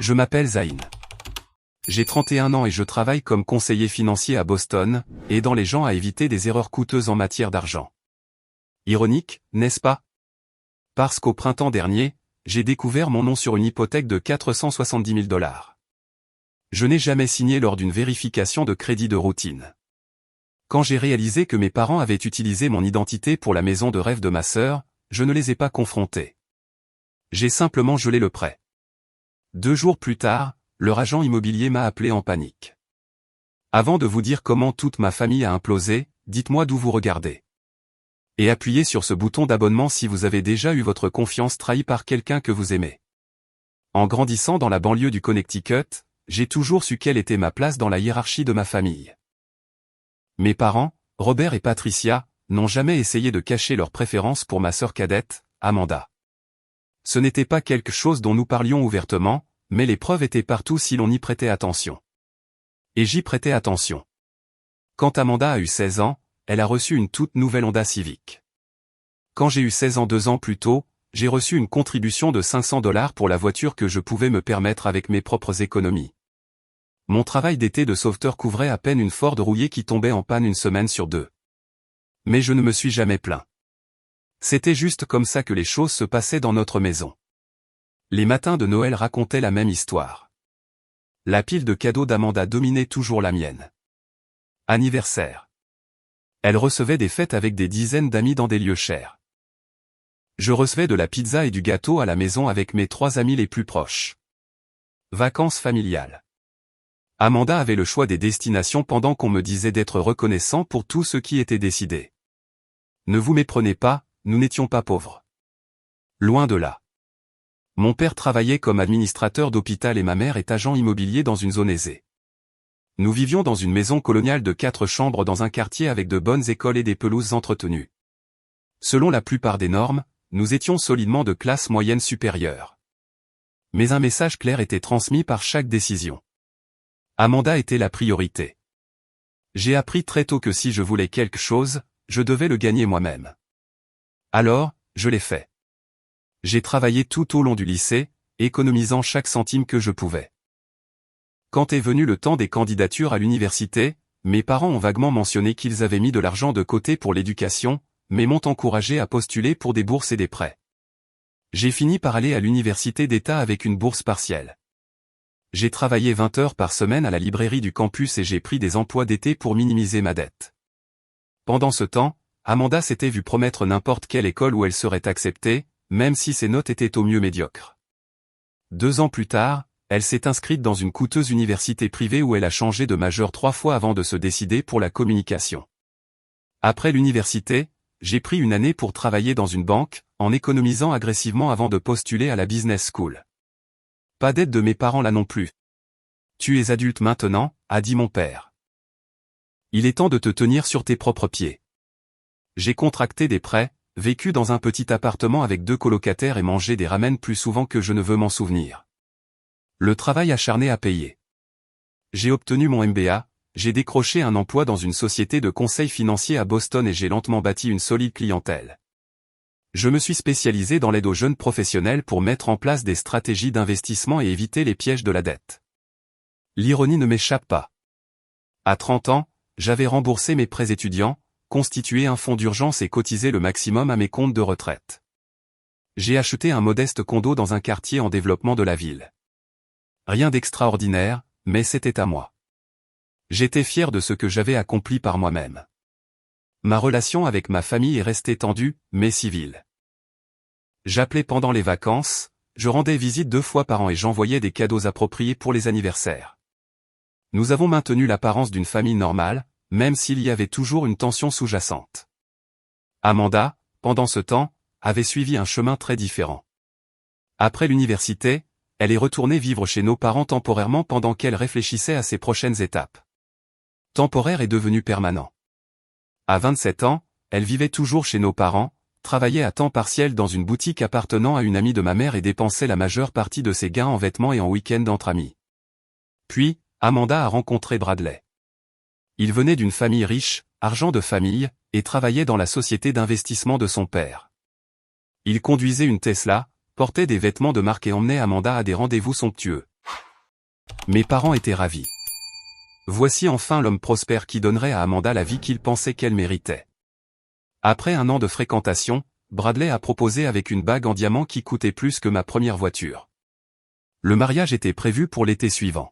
Je m'appelle Zayn. J'ai 31 ans et je travaille comme conseiller financier à Boston, aidant les gens à éviter des erreurs coûteuses en matière d'argent. Ironique, n'est-ce pas? Parce qu'au printemps dernier, j'ai découvert mon nom sur une hypothèque de 470 000 $. Je n'ai jamais signé lors d'une vérification de crédit de routine. Quand j'ai réalisé que mes parents avaient utilisé mon identité pour la maison de rêve de ma sœur, je ne les ai pas confrontés. J'ai simplement gelé le prêt. 2 jours plus tard, leur agent immobilier m'a appelé en panique. Avant de vous dire comment toute ma famille a implosé, dites-moi d'où vous regardez. Et appuyez sur ce bouton d'abonnement si vous avez déjà eu votre confiance trahie par quelqu'un que vous aimez. En grandissant dans la banlieue du Connecticut, j'ai toujours su quelle était ma place dans la hiérarchie de ma famille. Mes parents, Robert et Patricia, n'ont jamais essayé de cacher leur préférence pour ma sœur cadette, Amanda. Ce n'était pas quelque chose dont nous parlions ouvertement, mais les preuves étaient partout si l'on y prêtait attention. Et j'y prêtais attention. Quand Amanda a eu 16 ans, elle a reçu une toute nouvelle Honda Civic. Quand j'ai eu 16 ans 2 ans plus tôt, j'ai reçu une contribution de 500 $ pour la voiture que je pouvais me permettre avec mes propres économies. Mon travail d'été de sauveteur couvrait à peine une Ford rouillée qui tombait en panne une semaine sur 2. Mais je ne me suis jamais plaint. C'était juste comme ça que les choses se passaient dans notre maison. Les matins de Noël racontaient la même histoire. La pile de cadeaux d'Amanda dominait toujours la mienne. Anniversaire. Elle recevait des fêtes avec des dizaines d'amis dans des lieux chers. Je recevais de la pizza et du gâteau à la maison avec mes 3 amis les plus proches. Vacances familiales. Amanda avait le choix des destinations pendant qu'on me disait d'être reconnaissant pour tout ce qui était décidé. Ne vous méprenez pas, nous n'étions pas pauvres. Loin de là. Mon père travaillait comme administrateur d'hôpital et ma mère est agent immobilier dans une zone aisée. Nous vivions dans une maison coloniale de 4 chambres dans un quartier avec de bonnes écoles et des pelouses entretenues. Selon la plupart des normes, nous étions solidement de classe moyenne supérieure. Mais un message clair était transmis par chaque décision. Amanda était la priorité. J'ai appris très tôt que si je voulais quelque chose, je devais le gagner moi-même. Alors, je l'ai fait. J'ai travaillé tout au long du lycée, économisant chaque centime que je pouvais. Quand est venu le temps des candidatures à l'université, mes parents ont vaguement mentionné qu'ils avaient mis de l'argent de côté pour l'éducation, mais m'ont encouragé à postuler pour des bourses et des prêts. J'ai fini par aller à l'université d'État avec une bourse partielle. J'ai travaillé 20 heures par semaine à la librairie du campus et j'ai pris des emplois d'été pour minimiser ma dette. Pendant ce temps, Amanda s'était vue promettre n'importe quelle école où elle serait acceptée, même si ses notes étaient au mieux médiocres. 2 ans plus tard, elle s'est inscrite dans une coûteuse université privée où elle a changé de majeur 3 fois avant de se décider pour la communication. Après l'université, j'ai pris une année pour travailler dans une banque, en économisant agressivement avant de postuler à la business school. Pas d'aide de mes parents là non plus. Tu es adulte maintenant, a dit mon père. Il est temps de te tenir sur tes propres pieds. J'ai contracté des prêts, vécu dans un petit appartement avec 2 colocataires et mangé des ramen plus souvent que je ne veux m'en souvenir. Le travail acharné a payé. J'ai obtenu mon MBA, j'ai décroché un emploi dans une société de conseil financier à Boston et j'ai lentement bâti une solide clientèle. Je me suis spécialisé dans l'aide aux jeunes professionnels pour mettre en place des stratégies d'investissement et éviter les pièges de la dette. L'ironie ne m'échappe pas. À 30 ans, j'avais remboursé mes prêts étudiants, constitué un fonds d'urgence et cotisé le maximum à mes comptes de retraite. J'ai acheté un modeste condo dans un quartier en développement de la ville. Rien d'extraordinaire, mais c'était à moi. J'étais fier de ce que j'avais accompli par moi-même. Ma relation avec ma famille est restée tendue, mais civile. J'appelais pendant les vacances, je rendais visite 2 fois par an et j'envoyais des cadeaux appropriés pour les anniversaires. Nous avons maintenu l'apparence d'une famille normale, même s'il y avait toujours une tension sous-jacente. Amanda, pendant ce temps, avait suivi un chemin très différent. Après l'université, elle est retournée vivre chez nos parents temporairement pendant qu'elle réfléchissait à ses prochaines étapes. Temporaire est devenu permanent. À 27 ans, elle vivait toujours chez nos parents, travaillait à temps partiel dans une boutique appartenant à une amie de ma mère et dépensait la majeure partie de ses gains en vêtements et en week-end entre amis. Puis, Amanda a rencontré Bradley. Il venait d'une famille riche, argent de famille, et travaillait dans la société d'investissement de son père. Il conduisait une Tesla, portait des vêtements de marque et emmenait Amanda à des rendez-vous somptueux. Mes parents étaient ravis. Voici enfin l'homme prospère qui donnerait à Amanda la vie qu'il pensait qu'elle méritait. Après un an de fréquentation, Bradley a proposé avec une bague en diamant qui coûtait plus que ma première voiture. Le mariage était prévu pour l'été suivant.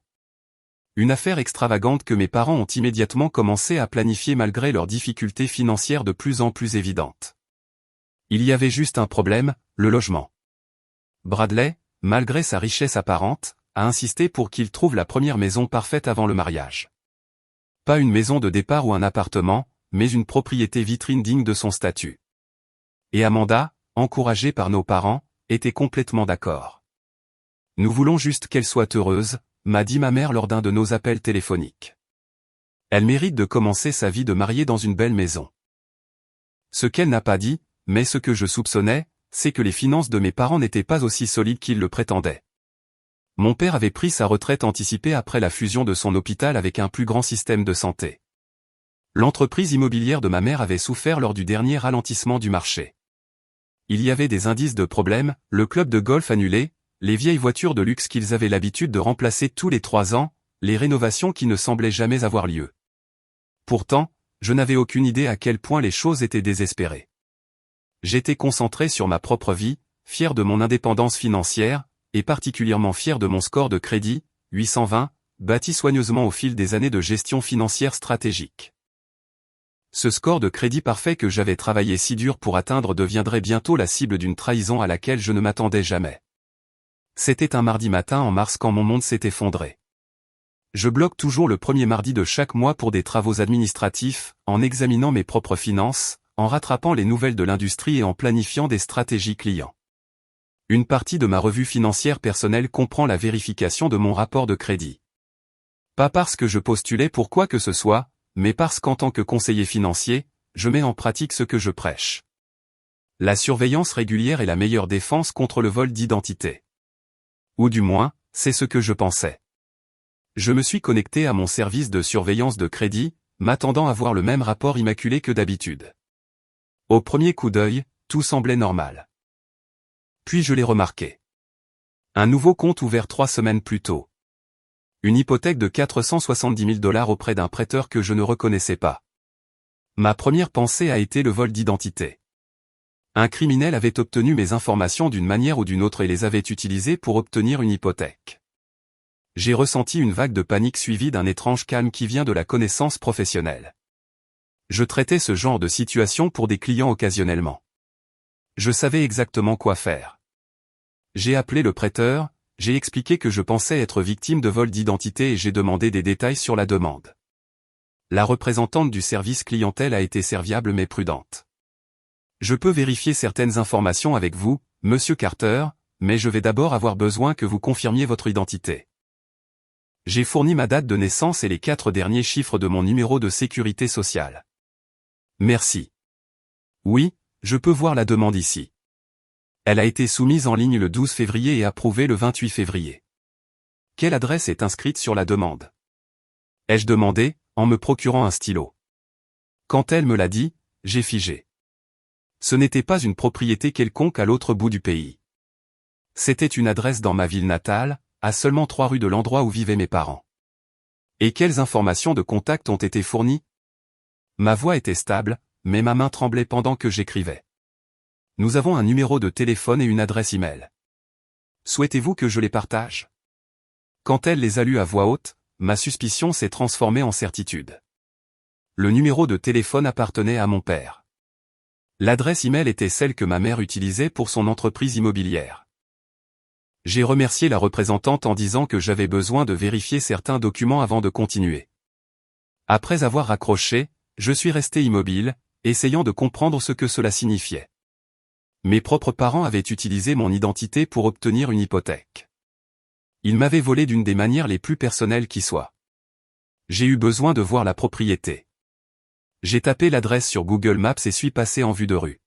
Une affaire extravagante que mes parents ont immédiatement commencé à planifier malgré leurs difficultés financières de plus en plus évidentes. Il y avait juste un problème, le logement. Bradley, malgré sa richesse apparente, a insisté pour qu'il trouve la première maison parfaite avant le mariage. Pas une maison de départ ou un appartement, mais une propriété vitrine digne de son statut. Et Amanda, encouragée par nos parents, était complètement d'accord. Nous voulons juste qu'elle soit heureuse, m'a dit ma mère lors d'un de nos appels téléphoniques. Elle mérite de commencer sa vie de mariée dans une belle maison. Ce qu'elle n'a pas dit, mais ce que je soupçonnais, c'est que les finances de mes parents n'étaient pas aussi solides qu'ils le prétendaient. Mon père avait pris sa retraite anticipée après la fusion de son hôpital avec un plus grand système de santé. L'entreprise immobilière de ma mère avait souffert lors du dernier ralentissement du marché. Il y avait des indices de problèmes, le club de golf annulé, les vieilles voitures de luxe qu'ils avaient l'habitude de remplacer tous les 3 ans, les rénovations qui ne semblaient jamais avoir lieu. Pourtant, je n'avais aucune idée à quel point les choses étaient désespérées. J'étais concentré sur ma propre vie, fier de mon indépendance financière, et particulièrement fier de mon score de crédit, 820, bâti soigneusement au fil des années de gestion financière stratégique. Ce score de crédit parfait que j'avais travaillé si dur pour atteindre deviendrait bientôt la cible d'une trahison à laquelle je ne m'attendais jamais. C'était un mardi matin en mars quand mon monde s'est effondré. Je bloque toujours le premier mardi de chaque mois pour des travaux administratifs, en examinant mes propres finances, en rattrapant les nouvelles de l'industrie et en planifiant des stratégies clients. Une partie de ma revue financière personnelle comprend la vérification de mon rapport de crédit. Pas parce que je postulais pour quoi que ce soit, mais parce qu'en tant que conseiller financier, je mets en pratique ce que je prêche. La surveillance régulière est la meilleure défense contre le vol d'identité. Ou du moins, c'est ce que je pensais. Je me suis connecté à mon service de surveillance de crédit, m'attendant à voir le même rapport immaculé que d'habitude. Au premier coup d'œil, tout semblait normal. Puis je l'ai remarqué. Un nouveau compte ouvert 3 semaines plus tôt. Une hypothèque de 470 000 $ auprès d'un prêteur que je ne reconnaissais pas. Ma première pensée a été le vol d'identité. Un criminel avait obtenu mes informations d'une manière ou d'une autre et les avait utilisées pour obtenir une hypothèque. J'ai ressenti une vague de panique suivie d'un étrange calme qui vient de la connaissance professionnelle. Je traitais ce genre de situation pour des clients occasionnellement. Je savais exactement quoi faire. J'ai appelé le prêteur, j'ai expliqué que je pensais être victime de vol d'identité et j'ai demandé des détails sur la demande. La représentante du service clientèle a été serviable mais prudente. Je peux vérifier certaines informations avec vous, Monsieur Carter, mais je vais d'abord avoir besoin que vous confirmiez votre identité. J'ai fourni ma date de naissance et les 4 derniers chiffres de mon numéro de sécurité sociale. Merci. Oui, je peux voir la demande ici. Elle a été soumise en ligne le 12 février et approuvée le 28 février. Quelle adresse est inscrite sur la demande? Ai-je demandé, en me procurant un stylo. Quand elle me l'a dit, j'ai figé. Ce n'était pas une propriété quelconque à l'autre bout du pays. C'était une adresse dans ma ville natale, à seulement 3 rues de l'endroit où vivaient mes parents. Et quelles informations de contact ont été fournies? Ma voix était stable, mais ma main tremblait pendant que j'écrivais. Nous avons un numéro de téléphone et une adresse email. Souhaitez-vous que je les partage? Quand elle les a lus à voix haute, ma suspicion s'est transformée en certitude. Le numéro de téléphone appartenait à mon père. L'adresse email était celle que ma mère utilisait pour son entreprise immobilière. J'ai remercié la représentante en disant que j'avais besoin de vérifier certains documents avant de continuer. Après avoir raccroché, je suis resté immobile, essayant de comprendre ce que cela signifiait. Mes propres parents avaient utilisé mon identité pour obtenir une hypothèque. Ils m'avaient volé d'une des manières les plus personnelles qui soient. J'ai eu besoin de voir la propriété. J'ai tapé l'adresse sur Google Maps et suis passé en vue de rue.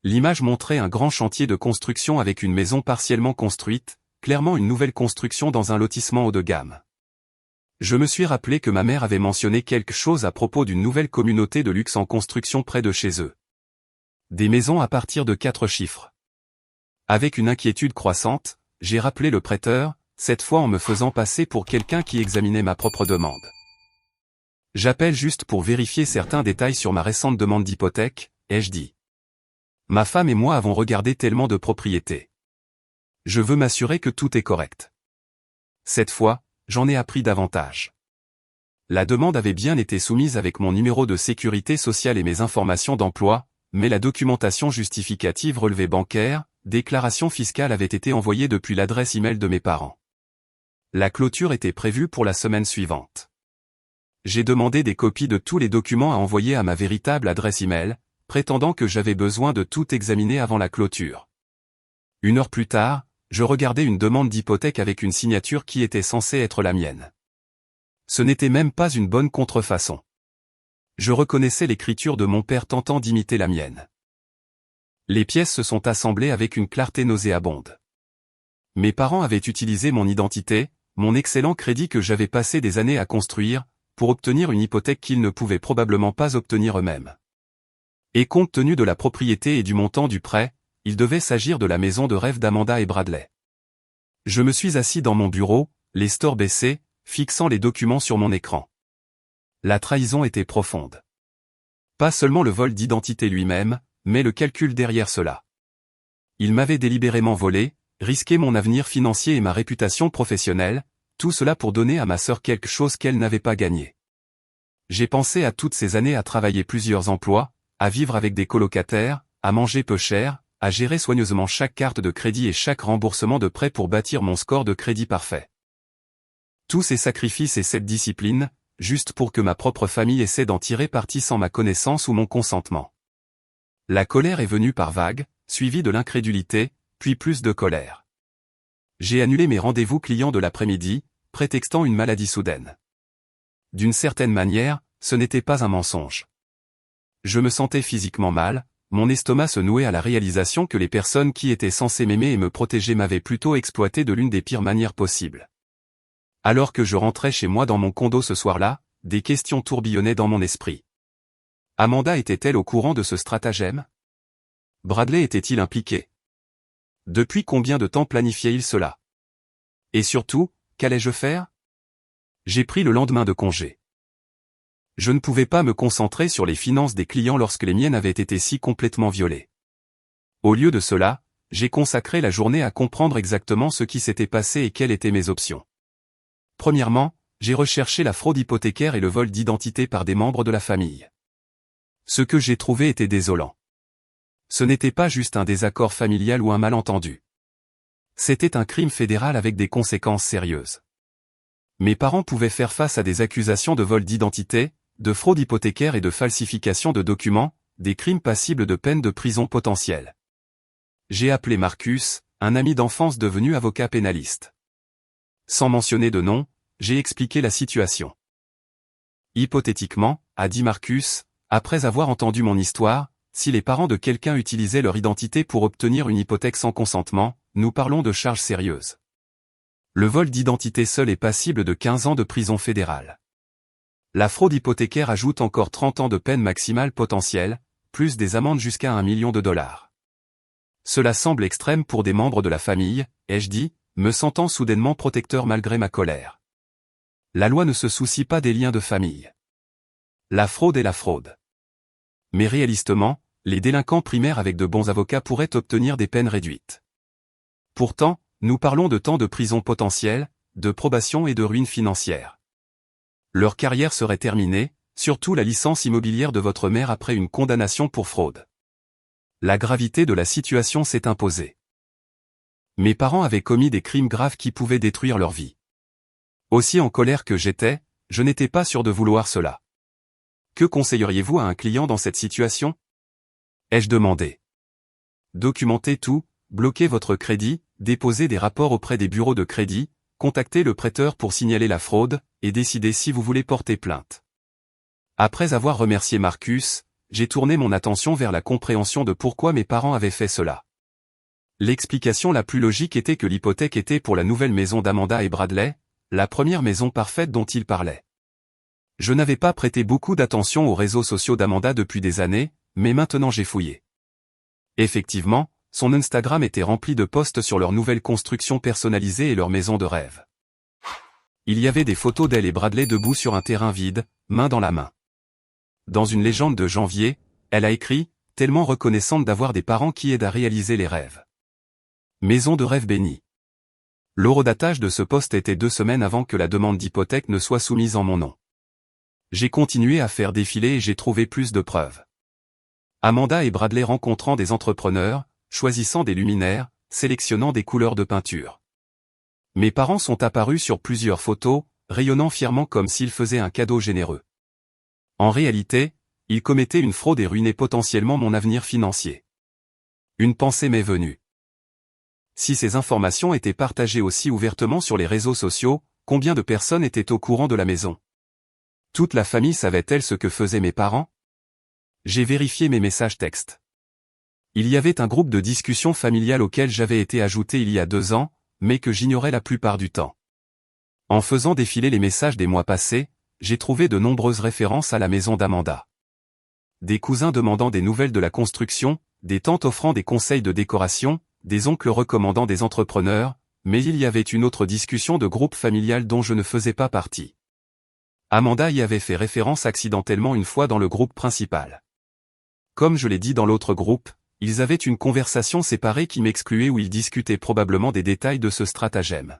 L'image montrait un grand chantier de construction avec une maison partiellement construite, clairement une nouvelle construction dans un lotissement haut de gamme. Je me suis rappelé que ma mère avait mentionné quelque chose à propos d'une nouvelle communauté de luxe en construction près de chez eux. Des maisons à partir de 4 chiffres. Avec une inquiétude croissante, j'ai rappelé le prêteur, cette fois en me faisant passer pour quelqu'un qui examinait ma propre demande. J'appelle juste pour vérifier certains détails sur ma récente demande d'hypothèque, ai-je dit. Ma femme et moi avons regardé tellement de propriétés. Je veux m'assurer que tout est correct. Cette fois, j'en ai appris davantage. La demande avait bien été soumise avec mon numéro de sécurité sociale et mes informations d'emploi, mais la documentation justificative relevé bancaire, déclaration fiscale avait été envoyée depuis l'adresse email de mes parents. La clôture était prévue pour la semaine suivante. J'ai demandé des copies de tous les documents à envoyer à ma véritable adresse email, prétendant que j'avais besoin de tout examiner avant la clôture. 1 heure plus tard, je regardais une demande d'hypothèque avec une signature qui était censée être la mienne. Ce n'était même pas une bonne contrefaçon. Je reconnaissais l'écriture de mon père tentant d'imiter la mienne. Les pièces se sont assemblées avec une clarté nauséabonde. Mes parents avaient utilisé mon identité, mon excellent crédit que j'avais passé des années à construire, pour obtenir une hypothèque qu'ils ne pouvaient probablement pas obtenir eux-mêmes. Et compte tenu de la propriété et du montant du prêt, il devait s'agir de la maison de rêve d'Amanda et Bradley. Je me suis assis dans mon bureau, les stores baissés, fixant les documents sur mon écran. La trahison était profonde. Pas seulement le vol d'identité lui-même, mais le calcul derrière cela. Il m'avait délibérément volé, risqué mon avenir financier et ma réputation professionnelle, tout cela pour donner à ma sœur quelque chose qu'elle n'avait pas gagné. J'ai pensé à toutes ces années à travailler plusieurs emplois, à vivre avec des colocataires, à manger peu cher, à gérer soigneusement chaque carte de crédit et chaque remboursement de prêt pour bâtir mon score de crédit parfait. Tous ces sacrifices et cette discipline, juste pour que ma propre famille essaie d'en tirer parti sans ma connaissance ou mon consentement. La colère est venue par vagues, suivie de l'incrédulité, puis plus de colère. J'ai annulé mes rendez-vous clients de l'après-midi, prétextant une maladie soudaine. D'une certaine manière, ce n'était pas un mensonge. Je me sentais physiquement mal, mon estomac se nouait à la réalisation que les personnes qui étaient censées m'aimer et me protéger m'avaient plutôt exploité de l'une des pires manières possibles. Alors que je rentrais chez moi dans mon condo ce soir-là, des questions tourbillonnaient dans mon esprit. Amanda était-elle au courant de ce stratagème? Bradley était-il impliqué? Depuis combien de temps planifiait-il cela? Et surtout, qu'allais-je faire? J'ai pris le lendemain de congé. Je ne pouvais pas me concentrer sur les finances des clients lorsque les miennes avaient été si complètement violées. Au lieu de cela, j'ai consacré la journée à comprendre exactement ce qui s'était passé et quelles étaient mes options. Premièrement, j'ai recherché la fraude hypothécaire et le vol d'identité par des membres de la famille. Ce que j'ai trouvé était désolant. Ce n'était pas juste un désaccord familial ou un malentendu. C'était un crime fédéral avec des conséquences sérieuses. Mes parents pouvaient faire face à des accusations de vol d'identité, de fraude hypothécaire et de falsification de documents, des crimes passibles de peine de prison potentielle. J'ai appelé Marcus, un ami d'enfance devenu avocat pénaliste. Sans mentionner de nom, j'ai expliqué la situation. Hypothétiquement, a dit Marcus, après avoir entendu mon histoire, si les parents de quelqu'un utilisaient leur identité pour obtenir une hypothèque sans consentement, nous parlons de charges sérieuses. Le vol d'identité seul est passible de 15 ans de prison fédérale. La fraude hypothécaire ajoute encore 30 ans de peine maximale potentielle, plus des amendes jusqu'à $1 million. Cela semble extrême pour des membres de la famille, ai-je dit, me sentant soudainement protecteur malgré ma colère. La loi ne se soucie pas des liens de famille. La fraude est la fraude. Mais réalistement, les délinquants primaires avec de bons avocats pourraient obtenir des peines réduites. Pourtant, nous parlons de temps de prison potentiel, de probation et de ruine financière. Leur carrière serait terminée, surtout la licence immobilière de votre mère après une condamnation pour fraude. La gravité de la situation s'est imposée. Mes parents avaient commis des crimes graves qui pouvaient détruire leur vie. Aussi en colère que j'étais, je n'étais pas sûr de vouloir cela. Que conseilleriez-vous à un client dans cette situation? Ai-je demandé. Documentez tout, bloquez votre crédit, déposez des rapports auprès des bureaux de crédit, contactez le prêteur pour signaler la fraude, et décidez si vous voulez porter plainte. Après avoir remercié Marcus, j'ai tourné mon attention vers la compréhension de pourquoi mes parents avaient fait cela. L'explication la plus logique était que l'hypothèque était pour la nouvelle maison d'Amanda et Bradley, la première maison parfaite dont ils parlaient. Je n'avais pas prêté beaucoup d'attention aux réseaux sociaux d'Amanda depuis des années, mais maintenant j'ai fouillé. Effectivement, son Instagram était rempli de posts sur leurs nouvelles constructions personnalisées et leur maison de rêve. Il y avait des photos d'elle et Bradley debout sur un terrain vide, main dans la main. Dans une légende de janvier, elle a écrit, tellement reconnaissante d'avoir des parents qui aident à réaliser les rêves. Maison de rêve bénie. L'horodatage de ce post était 2 semaines avant que la demande d'hypothèque ne soit soumise en mon nom. J'ai continué à faire défiler et j'ai trouvé plus de preuves. Amanda et Bradley rencontrant des entrepreneurs, choisissant des luminaires, sélectionnant des couleurs de peinture. Mes parents sont apparus sur plusieurs photos, rayonnant fièrement comme s'ils faisaient un cadeau généreux. En réalité, ils commettaient une fraude et ruinaient potentiellement mon avenir financier. Une pensée m'est venue. Si ces informations étaient partagées aussi ouvertement sur les réseaux sociaux, combien de personnes étaient au courant de la maison? Toute la famille savait-elle ce que faisaient mes parents? J'ai vérifié mes messages textes. Il y avait un groupe de discussion familiale auquel j'avais été ajouté il y a 2 ans, mais que j'ignorais la plupart du temps. En faisant défiler les messages des mois passés, j'ai trouvé de nombreuses références à la maison d'Amanda. Des cousins demandant des nouvelles de la construction, des tantes offrant des conseils de décoration, des oncles recommandant des entrepreneurs, mais il y avait une autre discussion de groupe familial dont je ne faisais pas partie. Amanda y avait fait référence accidentellement une fois dans le groupe principal. Comme je l'ai dit dans l'autre groupe, ils avaient une conversation séparée qui m'excluait où ils discutaient probablement des détails de ce stratagème.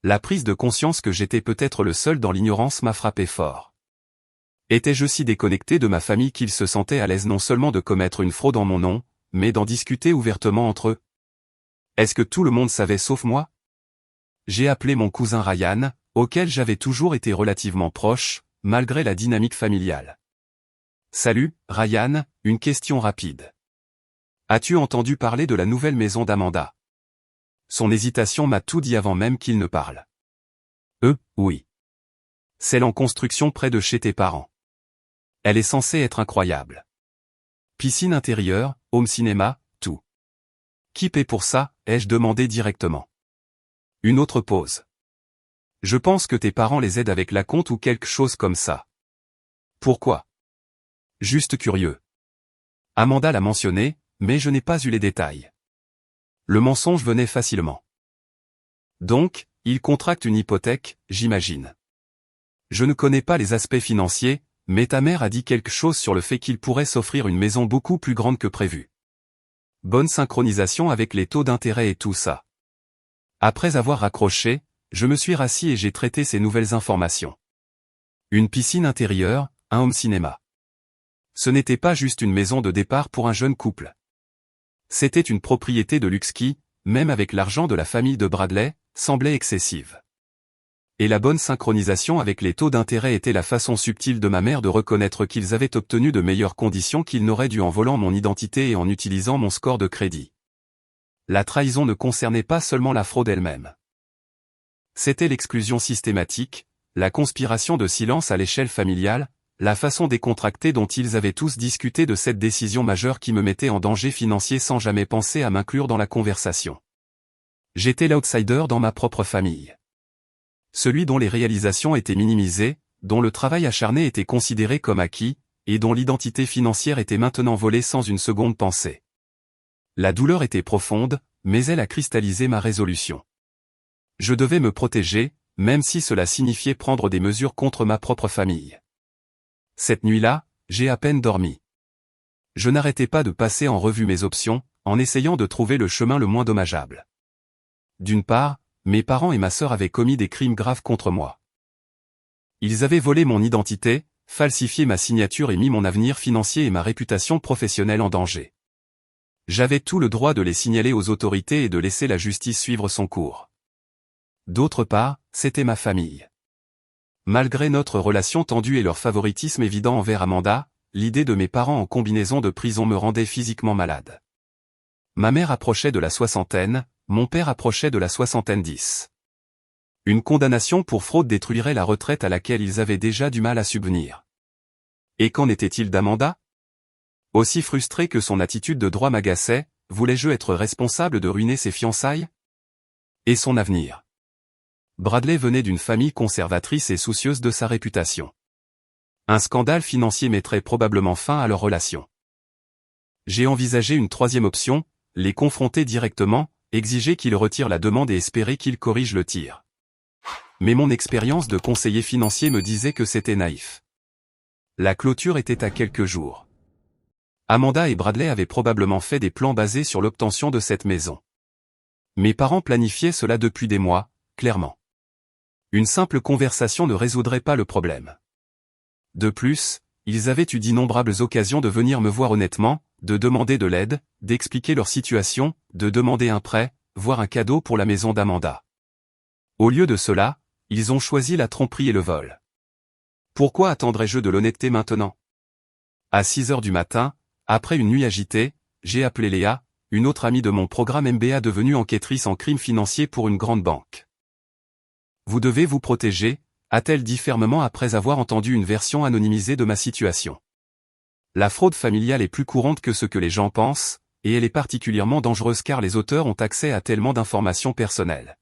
La prise de conscience que j'étais peut-être le seul dans l'ignorance m'a frappé fort. Étais-je si déconnecté de ma famille qu'ils se sentaient à l'aise non seulement de commettre une fraude en mon nom, mais d'en discuter ouvertement entre eux? Est-ce que tout le monde savait sauf moi? J'ai appelé mon cousin Ryan, auquel j'avais toujours été relativement proche, malgré la dynamique familiale. Salut, Ryan, une question rapide. As-tu entendu parler de la nouvelle maison d'Amanda? Son hésitation m'a tout dit avant même qu'il ne parle. Oui. Celle en construction près de chez tes parents. Elle est censée être incroyable. Piscine intérieure, home cinéma, tout. Qui paie pour ça, ai-je demandé directement. Une autre pause. Je pense que tes parents les aident avec la compte ou quelque chose comme ça. Pourquoi? Juste curieux. Amanda l'a mentionné, mais je n'ai pas eu les détails. Le mensonge venait facilement. Donc, il contracte une hypothèque, j'imagine. Je ne connais pas les aspects financiers, mais ta mère a dit quelque chose sur le fait qu'il pourrait s'offrir une maison beaucoup plus grande que prévu. Bonne synchronisation avec les taux d'intérêt et tout ça. Après avoir raccroché, je me suis rassis et j'ai traité ces nouvelles informations. Une piscine intérieure, un home cinéma. Ce n'était pas juste une maison de départ pour un jeune couple. C'était une propriété de luxe qui, même avec l'argent de la famille de Bradley, semblait excessive. Et la bonne synchronisation avec les taux d'intérêt était la façon subtile de ma mère de reconnaître qu'ils avaient obtenu de meilleures conditions qu'ils n'auraient dû en volant mon identité et en utilisant mon score de crédit. La trahison ne concernait pas seulement la fraude elle-même. C'était l'exclusion systématique, la conspiration de silence à l'échelle familiale, la façon décontractée dont ils avaient tous discuté de cette décision majeure qui me mettait en danger financier sans jamais penser à m'inclure dans la conversation. J'étais l'outsider dans ma propre famille. Celui dont les réalisations étaient minimisées, dont le travail acharné était considéré comme acquis, et dont l'identité financière était maintenant volée sans une seconde pensée. La douleur était profonde, mais elle a cristallisé ma résolution. Je devais me protéger, même si cela signifiait prendre des mesures contre ma propre famille. Cette nuit-là, j'ai à peine dormi. Je n'arrêtais pas de passer en revue mes options, en essayant de trouver le chemin le moins dommageable. D'une part, mes parents et ma sœur avaient commis des crimes graves contre moi. Ils avaient volé mon identité, falsifié ma signature et mis mon avenir financier et ma réputation professionnelle en danger. J'avais tout le droit de les signaler aux autorités et de laisser la justice suivre son cours. D'autre part, c'était ma famille. Malgré notre relation tendue et leur favoritisme évident envers Amanda, l'idée de mes parents en combinaison de prison me rendait physiquement malade. Ma mère approchait de la soixantaine, mon père approchait de la soixantaine 10. Une condamnation pour fraude détruirait la retraite à laquelle ils avaient déjà du mal à subvenir. Et qu'en était-il d'Amanda? Aussi frustré que son attitude de droit m'agaçait, voulais-je être responsable de ruiner ses fiançailles? Et son avenir? Bradley venait d'une famille conservatrice et soucieuse de sa réputation. Un scandale financier mettrait probablement fin à leur relation. J'ai envisagé une troisième option, les confronter directement, exiger qu'ils retirent la demande et espérer qu'ils corrigent le tir. Mais mon expérience de conseiller financier me disait que c'était naïf. La clôture était à quelques jours. Amanda et Bradley avaient probablement fait des plans basés sur l'obtention de cette maison. Mes parents planifiaient cela depuis des mois, clairement. Une simple conversation ne résoudrait pas le problème. De plus, ils avaient eu d'innombrables occasions de venir me voir honnêtement, de demander de l'aide, d'expliquer leur situation, de demander un prêt, voire un cadeau pour la maison d'Amanda. Au lieu de cela, ils ont choisi la tromperie et le vol. Pourquoi attendrais-je de l'honnêteté maintenant? À 6 heures du matin, après une nuit agitée, j'ai appelé Léa, une autre amie de mon programme MBA devenue enquêtrice en crime financier pour une grande banque. Vous devez vous protéger, a-t-elle dit fermement après avoir entendu une version anonymisée de ma situation. La fraude familiale est plus courante que ce que les gens pensent, et elle est particulièrement dangereuse car les auteurs ont accès à tellement d'informations personnelles.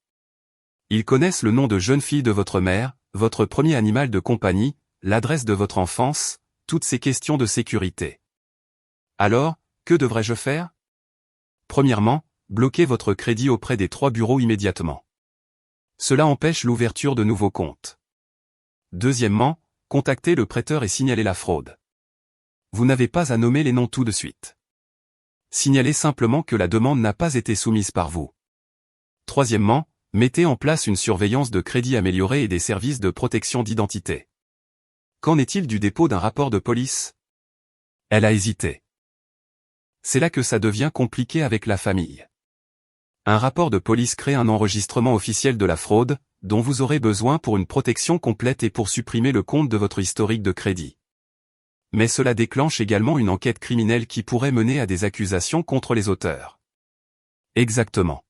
Ils connaissent le nom de jeune fille de votre mère, votre premier animal de compagnie, l'adresse de votre enfance, toutes ces questions de sécurité. Alors, que devrais-je faire? Premièrement, bloquez votre crédit auprès des 3 bureaux immédiatement. Cela empêche l'ouverture de nouveaux comptes. Deuxièmement, contactez le prêteur et signalez la fraude. Vous n'avez pas à nommer les noms tout de suite. Signalez simplement que la demande n'a pas été soumise par vous. Troisièmement, mettez en place une surveillance de crédit améliorée et des services de protection d'identité. Qu'en est-il du dépôt d'un rapport de police? Elle a hésité. C'est là que ça devient compliqué avec la famille. Un rapport de police crée un enregistrement officiel de la fraude, dont vous aurez besoin pour une protection complète et pour supprimer le compte de votre historique de crédit. Mais cela déclenche également une enquête criminelle qui pourrait mener à des accusations contre les auteurs. Exactement.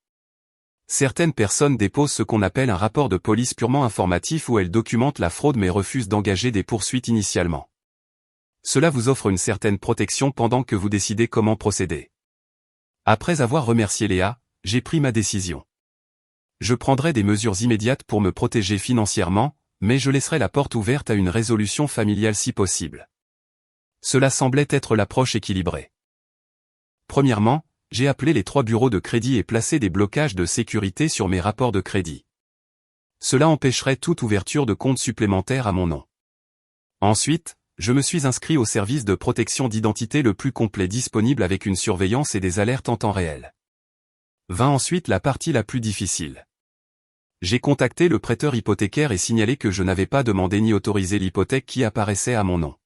Certaines personnes déposent ce qu'on appelle un rapport de police purement informatif où elles documentent la fraude mais refusent d'engager des poursuites initialement. Cela vous offre une certaine protection pendant que vous décidez comment procéder. Après avoir remercié Léa, j'ai pris ma décision. Je prendrai des mesures immédiates pour me protéger financièrement, mais je laisserai la porte ouverte à une résolution familiale si possible. Cela semblait être l'approche équilibrée. Premièrement, j'ai appelé les 3 bureaux de crédit et placé des blocages de sécurité sur mes rapports de crédit. Cela empêcherait toute ouverture de compte supplémentaire à mon nom. Ensuite, je me suis inscrit au service de protection d'identité le plus complet disponible avec une surveillance et des alertes en temps réel. Vint ensuite la partie la plus difficile. J'ai contacté le prêteur hypothécaire et signalé que je n'avais pas demandé ni autorisé l'hypothèque qui apparaissait à mon nom.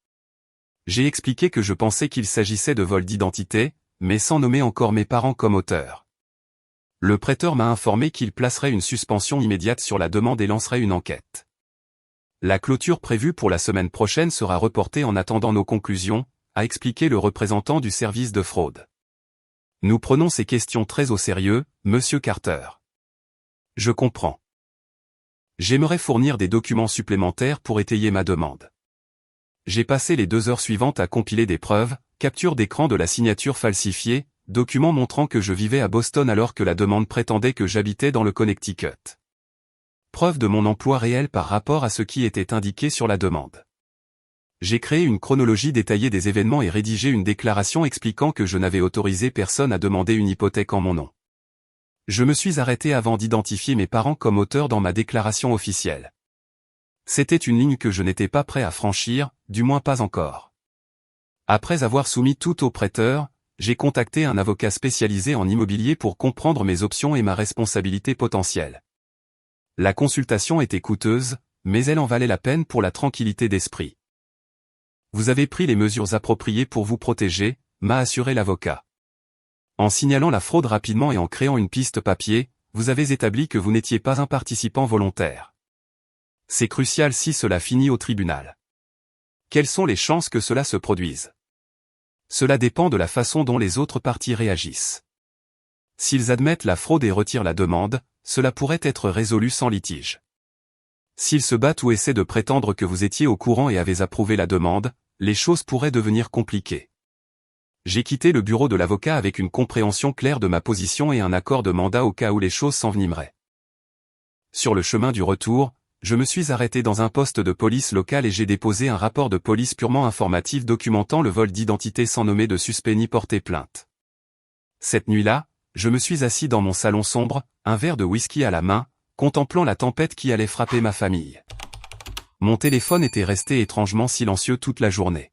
J'ai expliqué que je pensais qu'il s'agissait de vol d'identité, mais sans nommer encore mes parents comme auteurs. Le prêteur m'a informé qu'il placerait une suspension immédiate sur la demande et lancerait une enquête. La clôture prévue pour la semaine prochaine sera reportée en attendant nos conclusions, a expliqué le représentant du service de fraude. Nous prenons ces questions très au sérieux, Monsieur Carter. Je comprends. J'aimerais fournir des documents supplémentaires pour étayer ma demande. J'ai passé les 2 heures suivantes à compiler des preuves, capture d'écran de la signature falsifiée, documents montrant que je vivais à Boston alors que la demande prétendait que j'habitais dans le Connecticut. Preuve de mon emploi réel par rapport à ce qui était indiqué sur la demande. J'ai créé une chronologie détaillée des événements et rédigé une déclaration expliquant que je n'avais autorisé personne à demander une hypothèque en mon nom. Je me suis arrêté avant d'identifier mes parents comme auteurs dans ma déclaration officielle. C'était une ligne que je n'étais pas prêt à franchir, du moins pas encore. Après avoir soumis tout au prêteur, j'ai contacté un avocat spécialisé en immobilier pour comprendre mes options et ma responsabilité potentielle. La consultation était coûteuse, mais elle en valait la peine pour la tranquillité d'esprit. Vous avez pris les mesures appropriées pour vous protéger, m'a assuré l'avocat. En signalant la fraude rapidement et en créant une piste papier, vous avez établi que vous n'étiez pas un participant volontaire. C'est crucial si cela finit au tribunal. Quelles sont les chances que cela se produise? Cela dépend de la façon dont les autres parties réagissent. S'ils admettent la fraude et retirent la demande, cela pourrait être résolu sans litige. S'ils se battent ou essaient de prétendre que vous étiez au courant et avez approuvé la demande, les choses pourraient devenir compliquées. J'ai quitté le bureau de l'avocat avec une compréhension claire de ma position et un accord de mandat au cas où les choses s'envenimeraient. Sur le chemin du retour, je me suis arrêté dans un poste de police locale et j'ai déposé un rapport de police purement informatif documentant le vol d'identité sans nommer de suspect ni porter plainte. cette nuit-là, je me suis assis dans mon salon sombre, un verre de whisky à la main, contemplant la tempête qui allait frapper ma famille. Mon téléphone était resté étrangement silencieux toute la journée.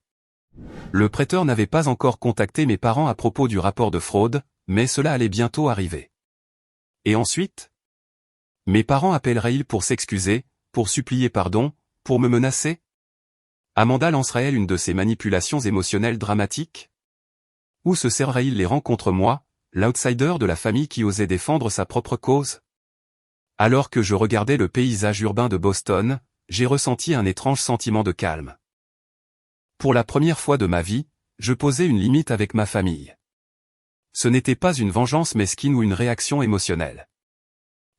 Le prêteur n'avait pas encore contacté mes parents à propos du rapport de fraude, mais cela allait bientôt arriver. Et ensuite? Mes parents appelleraient-ils pour s'excuser, pour supplier pardon, pour me menacer? Amanda lancerait-elle une de ces manipulations émotionnelles dramatiques? Ou se serrerait-il les rangs contre moi, l'outsider de la famille qui osait défendre sa propre cause? Alors que je regardais le paysage urbain de Boston, j'ai ressenti un étrange sentiment de calme. Pour la première fois de ma vie, je posais une limite avec ma famille. Ce n'était pas une vengeance mesquine ou une réaction émotionnelle.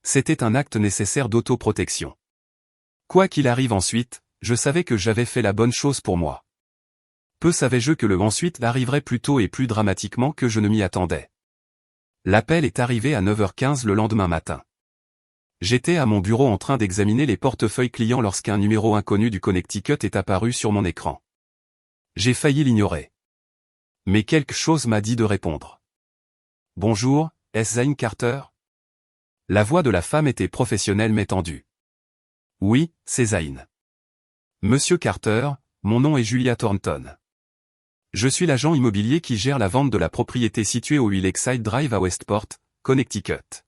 C'était un acte nécessaire d'autoprotection. Quoi qu'il arrive ensuite, je savais que j'avais fait la bonne chose pour moi. Peu savais-je que le ensuite arriverait plus tôt et plus dramatiquement que je ne m'y attendais. L'appel est arrivé à 9h15 le lendemain matin. J'étais à mon bureau en train d'examiner les portefeuilles clients lorsqu'un numéro inconnu du Connecticut est apparu sur mon écran. J'ai failli l'ignorer. Mais quelque chose m'a dit de répondre. « Bonjour, est-ce Zane Carter ?» La voix de la femme était professionnelle mais tendue. « Oui, c'est Zane. »« Monsieur Carter, mon nom est Julia Thornton. Je suis l'agent immobilier qui gère la vente de la propriété située au Lakeside Drive à Westport, Connecticut.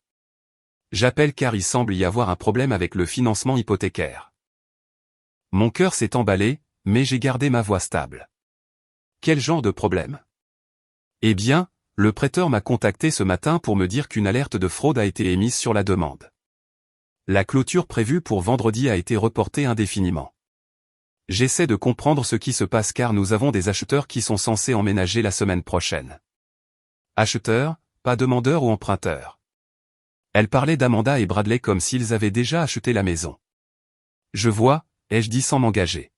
J'appelle car il semble y avoir un problème avec le financement hypothécaire. » Mon cœur s'est emballé, mais j'ai gardé ma voix stable. Quel genre de problème? Eh bien, le prêteur m'a contacté ce matin pour me dire qu'une alerte de fraude a été émise sur la demande. La clôture prévue pour vendredi a été reportée indéfiniment. J'essaie de comprendre ce qui se passe car nous avons des acheteurs qui sont censés emménager la semaine prochaine. Acheteurs, pas demandeurs ou emprunteurs. Elle parlait d'Amanda et Bradley comme s'ils avaient déjà acheté la maison. Je vois, ai-je dit sans m'engager.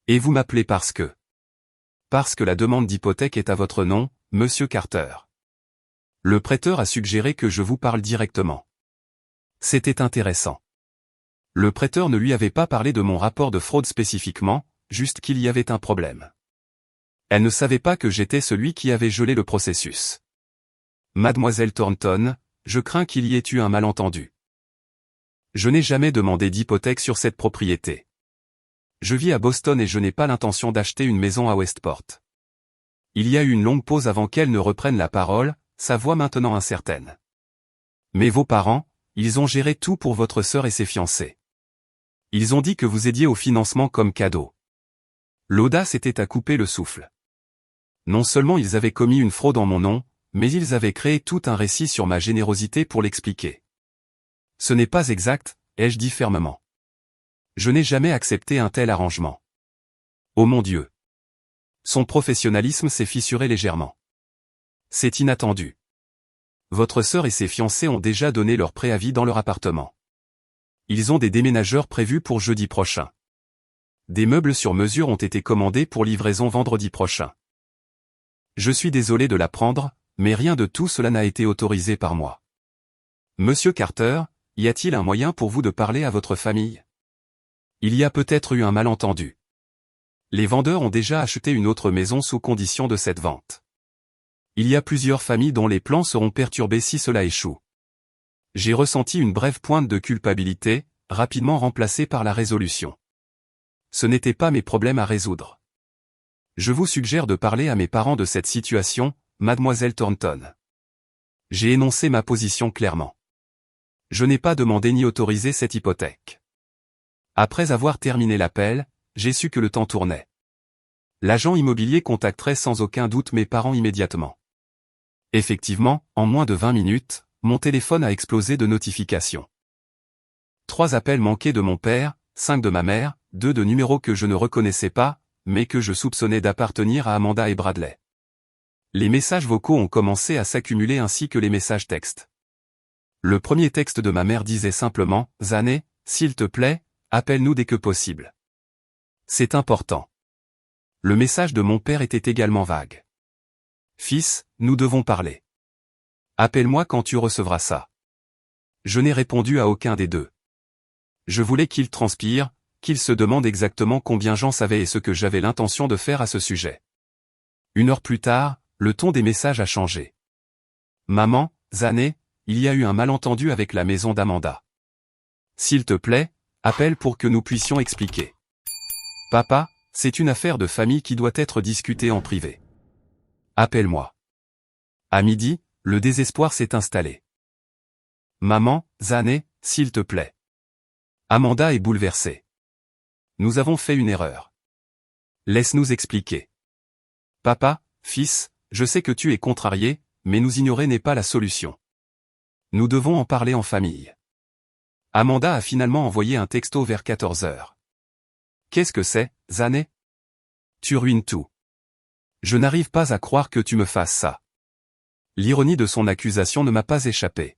Et vous m'appelez parce que... Parce que la demande d'hypothèque est à votre nom, Monsieur Carter. Le prêteur a suggéré que je vous parle directement. C'était intéressant. Le prêteur ne lui avait pas parlé de mon rapport de fraude spécifiquement, juste qu'il y avait un problème. Elle ne savait pas que j'étais celui qui avait gelé le processus. Mademoiselle Thornton, je crains qu'il y ait eu un malentendu. Je n'ai jamais demandé d'hypothèque sur cette propriété. Je vis à Boston et je n'ai pas l'intention d'acheter une maison à Westport. Il y a eu une longue pause avant qu'elle ne reprenne la parole, sa voix maintenant incertaine. Mais vos parents, ils ont géré tout pour votre sœur et ses fiancés. Ils ont dit que vous aidiez au financement comme cadeau. L'audace était à couper le souffle. Non seulement ils avaient commis une fraude en mon nom, mais ils avaient créé tout un récit sur ma générosité pour l'expliquer. Ce n'est pas exact, ai-je dit fermement. Je n'ai jamais accepté un tel arrangement. Oh mon Dieu! Son professionnalisme s'est fissuré légèrement. C'est inattendu. Votre sœur et ses fiancés ont déjà donné leur préavis dans leur appartement. Ils ont des déménageurs prévus pour jeudi prochain. Des meubles sur mesure ont été commandés pour livraison vendredi prochain. Je suis désolé de l'apprendre, mais rien de tout cela n'a été autorisé par moi. Monsieur Carter, y a-t-il un moyen pour vous de parler à votre famille? Il y a peut-être eu un malentendu. Les vendeurs ont déjà acheté une autre maison sous condition de cette vente. Il y a plusieurs familles dont les plans seront perturbés si cela échoue. J'ai ressenti une brève pointe de culpabilité, rapidement remplacée par la résolution. Ce n'étaient pas mes problèmes à résoudre. Je vous suggère de parler à mes parents de cette situation, Mademoiselle Thornton. J'ai énoncé ma position clairement. Je n'ai pas demandé ni autorisé cette hypothèque. Après avoir terminé l'appel, j'ai su que le temps tournait. L'agent immobilier contacterait sans aucun doute mes parents immédiatement. Effectivement, en moins de 20 minutes, mon téléphone a explosé de notifications. 3 appels manqués de mon père, 5 de ma mère, 2 de numéros que je ne reconnaissais pas, mais que je soupçonnais d'appartenir à Amanda et Bradley. Les messages vocaux ont commencé à s'accumuler ainsi que les messages textes. Le premier texte de ma mère disait simplement « Zane, s'il te plaît, appelle-nous dès que possible. C'est important. » Le message de mon père était également vague. « Fils, nous devons parler. Appelle-moi quand tu recevras ça. » Je n'ai répondu à aucun des deux. Je voulais qu'il transpire, qu'il se demande exactement combien j'en savais et ce que j'avais l'intention de faire à ce sujet. 1 heure plus tard, le ton des messages a changé. Maman, Zané, il y a eu un malentendu avec la maison d'Amanda. S'il te plaît, appelle pour que nous puissions expliquer. Papa, c'est une affaire de famille qui doit être discutée en privé. Appelle-moi. À midi, le désespoir s'est installé. Maman, Zané, s'il te plaît. Amanda est bouleversée. Nous avons fait une erreur. Laisse-nous expliquer. Papa, fils, je sais que tu es contrarié, mais nous ignorer n'est pas la solution. Nous devons en parler en famille. Amanda a finalement envoyé un texto vers 14 heures. Qu'est-ce que c'est, Zané? Tu ruines tout. Je n'arrive pas à croire que tu me fasses ça. L'ironie de son accusation ne m'a pas échappé.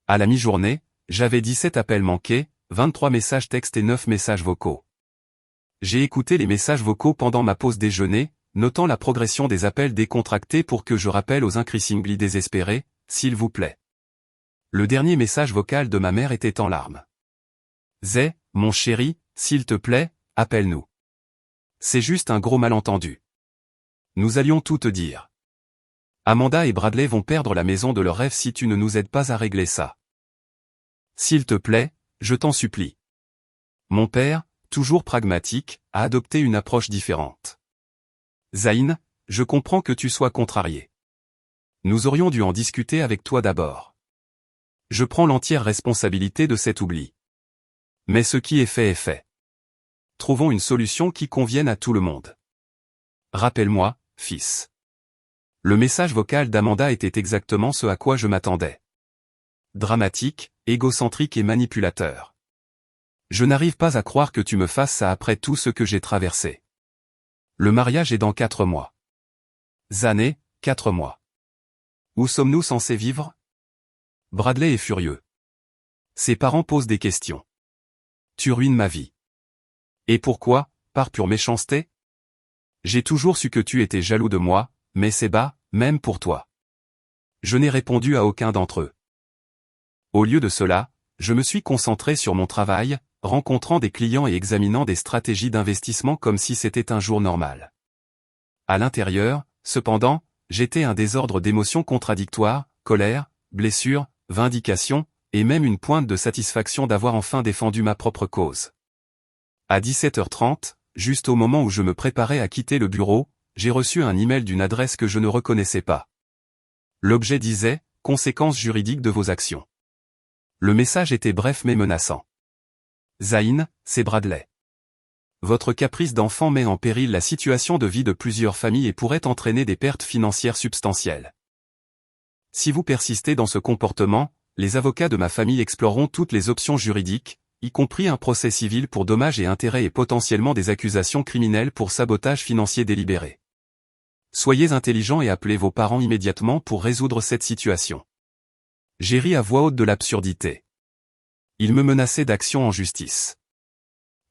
À la mi-journée, j'avais 17 appels manqués, 23 messages textes et 9 messages vocaux. J'ai écouté les messages vocaux pendant ma pause déjeuner, notant la progression des appels décontractés pour que je rappelle aux increasingly désespérés, s'il vous plaît. Le dernier message vocal de ma mère était en larmes. Zé, mon chéri, s'il te plaît, appelle-nous. C'est juste un gros malentendu. Nous allions tout te dire. Amanda et Bradley vont perdre la maison de leur rêve si tu ne nous aides pas à régler ça. S'il te plaît, je t'en supplie. Mon père, toujours pragmatique, a adopté une approche différente. Zayn, je comprends que tu sois contrarié. Nous aurions dû en discuter avec toi d'abord. Je prends l'entière responsabilité de cet oubli. Mais ce qui est fait est fait. Trouvons une solution qui convienne à tout le monde. Rappelle-moi, fils. Le message vocal d'Amanda était exactement ce à quoi je m'attendais. Dramatique, égocentrique et manipulateur. Je n'arrive pas à croire que tu me fasses ça après tout ce que j'ai traversé. Le mariage est dans 4 mois. Zané, 4 mois. Où sommes-nous censés vivre? Bradley est furieux. Ses parents posent des questions. Tu ruines ma vie. Et pourquoi, par pure méchanceté? J'ai toujours su que tu étais jaloux de moi, mais c'est bas, même pour toi. Je n'ai répondu à aucun d'entre eux. Au lieu de cela, je me suis concentré sur mon travail, rencontrant des clients et examinant des stratégies d'investissement comme si c'était un jour normal. À l'intérieur, cependant, j'étais un désordre d'émotions contradictoires, colère, blessure, vindication, et même une pointe de satisfaction d'avoir enfin défendu ma propre cause. À 17h30, juste au moment où je me préparais à quitter le bureau, j'ai reçu un email d'une adresse que je ne reconnaissais pas. L'objet disait « Conséquences juridiques de vos actions ». Le message était bref mais menaçant. Zayn, c'est Bradley. Votre caprice d'enfant met en péril la situation de vie de plusieurs familles et pourrait entraîner des pertes financières substantielles. Si vous persistez dans ce comportement, les avocats de ma famille exploreront toutes les options juridiques, y compris un procès civil pour dommages et intérêts et potentiellement des accusations criminelles pour sabotage financier délibéré. Soyez intelligents et appelez vos parents immédiatement pour résoudre cette situation. J'ai ri à voix haute de l'absurdité. Ils me menaçaient d'action en justice.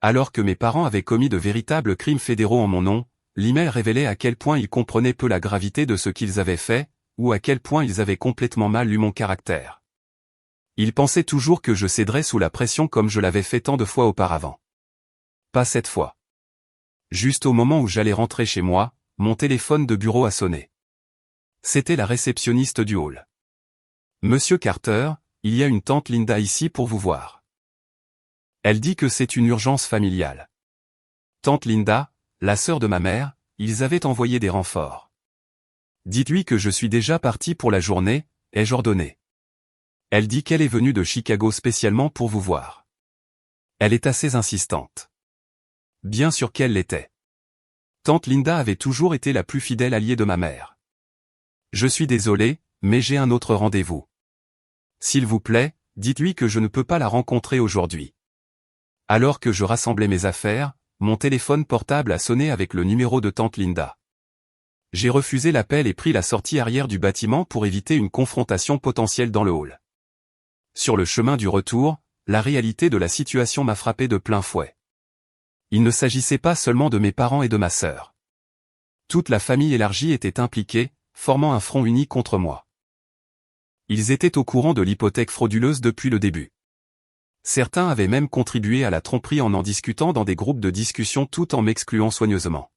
Alors que mes parents avaient commis de véritables crimes fédéraux en mon nom, l'email révélait à quel point ils comprenaient peu la gravité de ce qu'ils avaient fait, ou à quel point ils avaient complètement mal lu mon caractère. Ils pensaient toujours que je céderais sous la pression comme je l'avais fait tant de fois auparavant. Pas cette fois. Juste au moment où j'allais rentrer chez moi, mon téléphone de bureau a sonné. C'était la réceptionniste du hall. Monsieur Carter, il y a une tante Linda ici pour vous voir. Elle dit que c'est une urgence familiale. Tante Linda, la sœur de ma mère, ils avaient envoyé des renforts. Dites-lui que je suis déjà parti pour la journée, ai-je ordonné. Elle dit qu'elle est venue de Chicago spécialement pour vous voir. Elle est assez insistante. Bien sûr qu'elle l'était. Tante Linda avait toujours été la plus fidèle alliée de ma mère. Je suis désolé, mais j'ai un autre rendez-vous. S'il vous plaît, dites-lui que je ne peux pas la rencontrer aujourd'hui. Alors que je rassemblais mes affaires, mon téléphone portable a sonné avec le numéro de tante Linda. J'ai refusé l'appel et pris la sortie arrière du bâtiment pour éviter une confrontation potentielle dans le hall. Sur le chemin du retour, la réalité de la situation m'a frappé de plein fouet. Il ne s'agissait pas seulement de mes parents et de ma sœur. Toute la famille élargie était impliquée, formant un front uni contre moi. Ils étaient au courant de l'hypothèque frauduleuse depuis le début. Certains avaient même contribué à la tromperie en discutant dans des groupes de discussion tout en m'excluant soigneusement.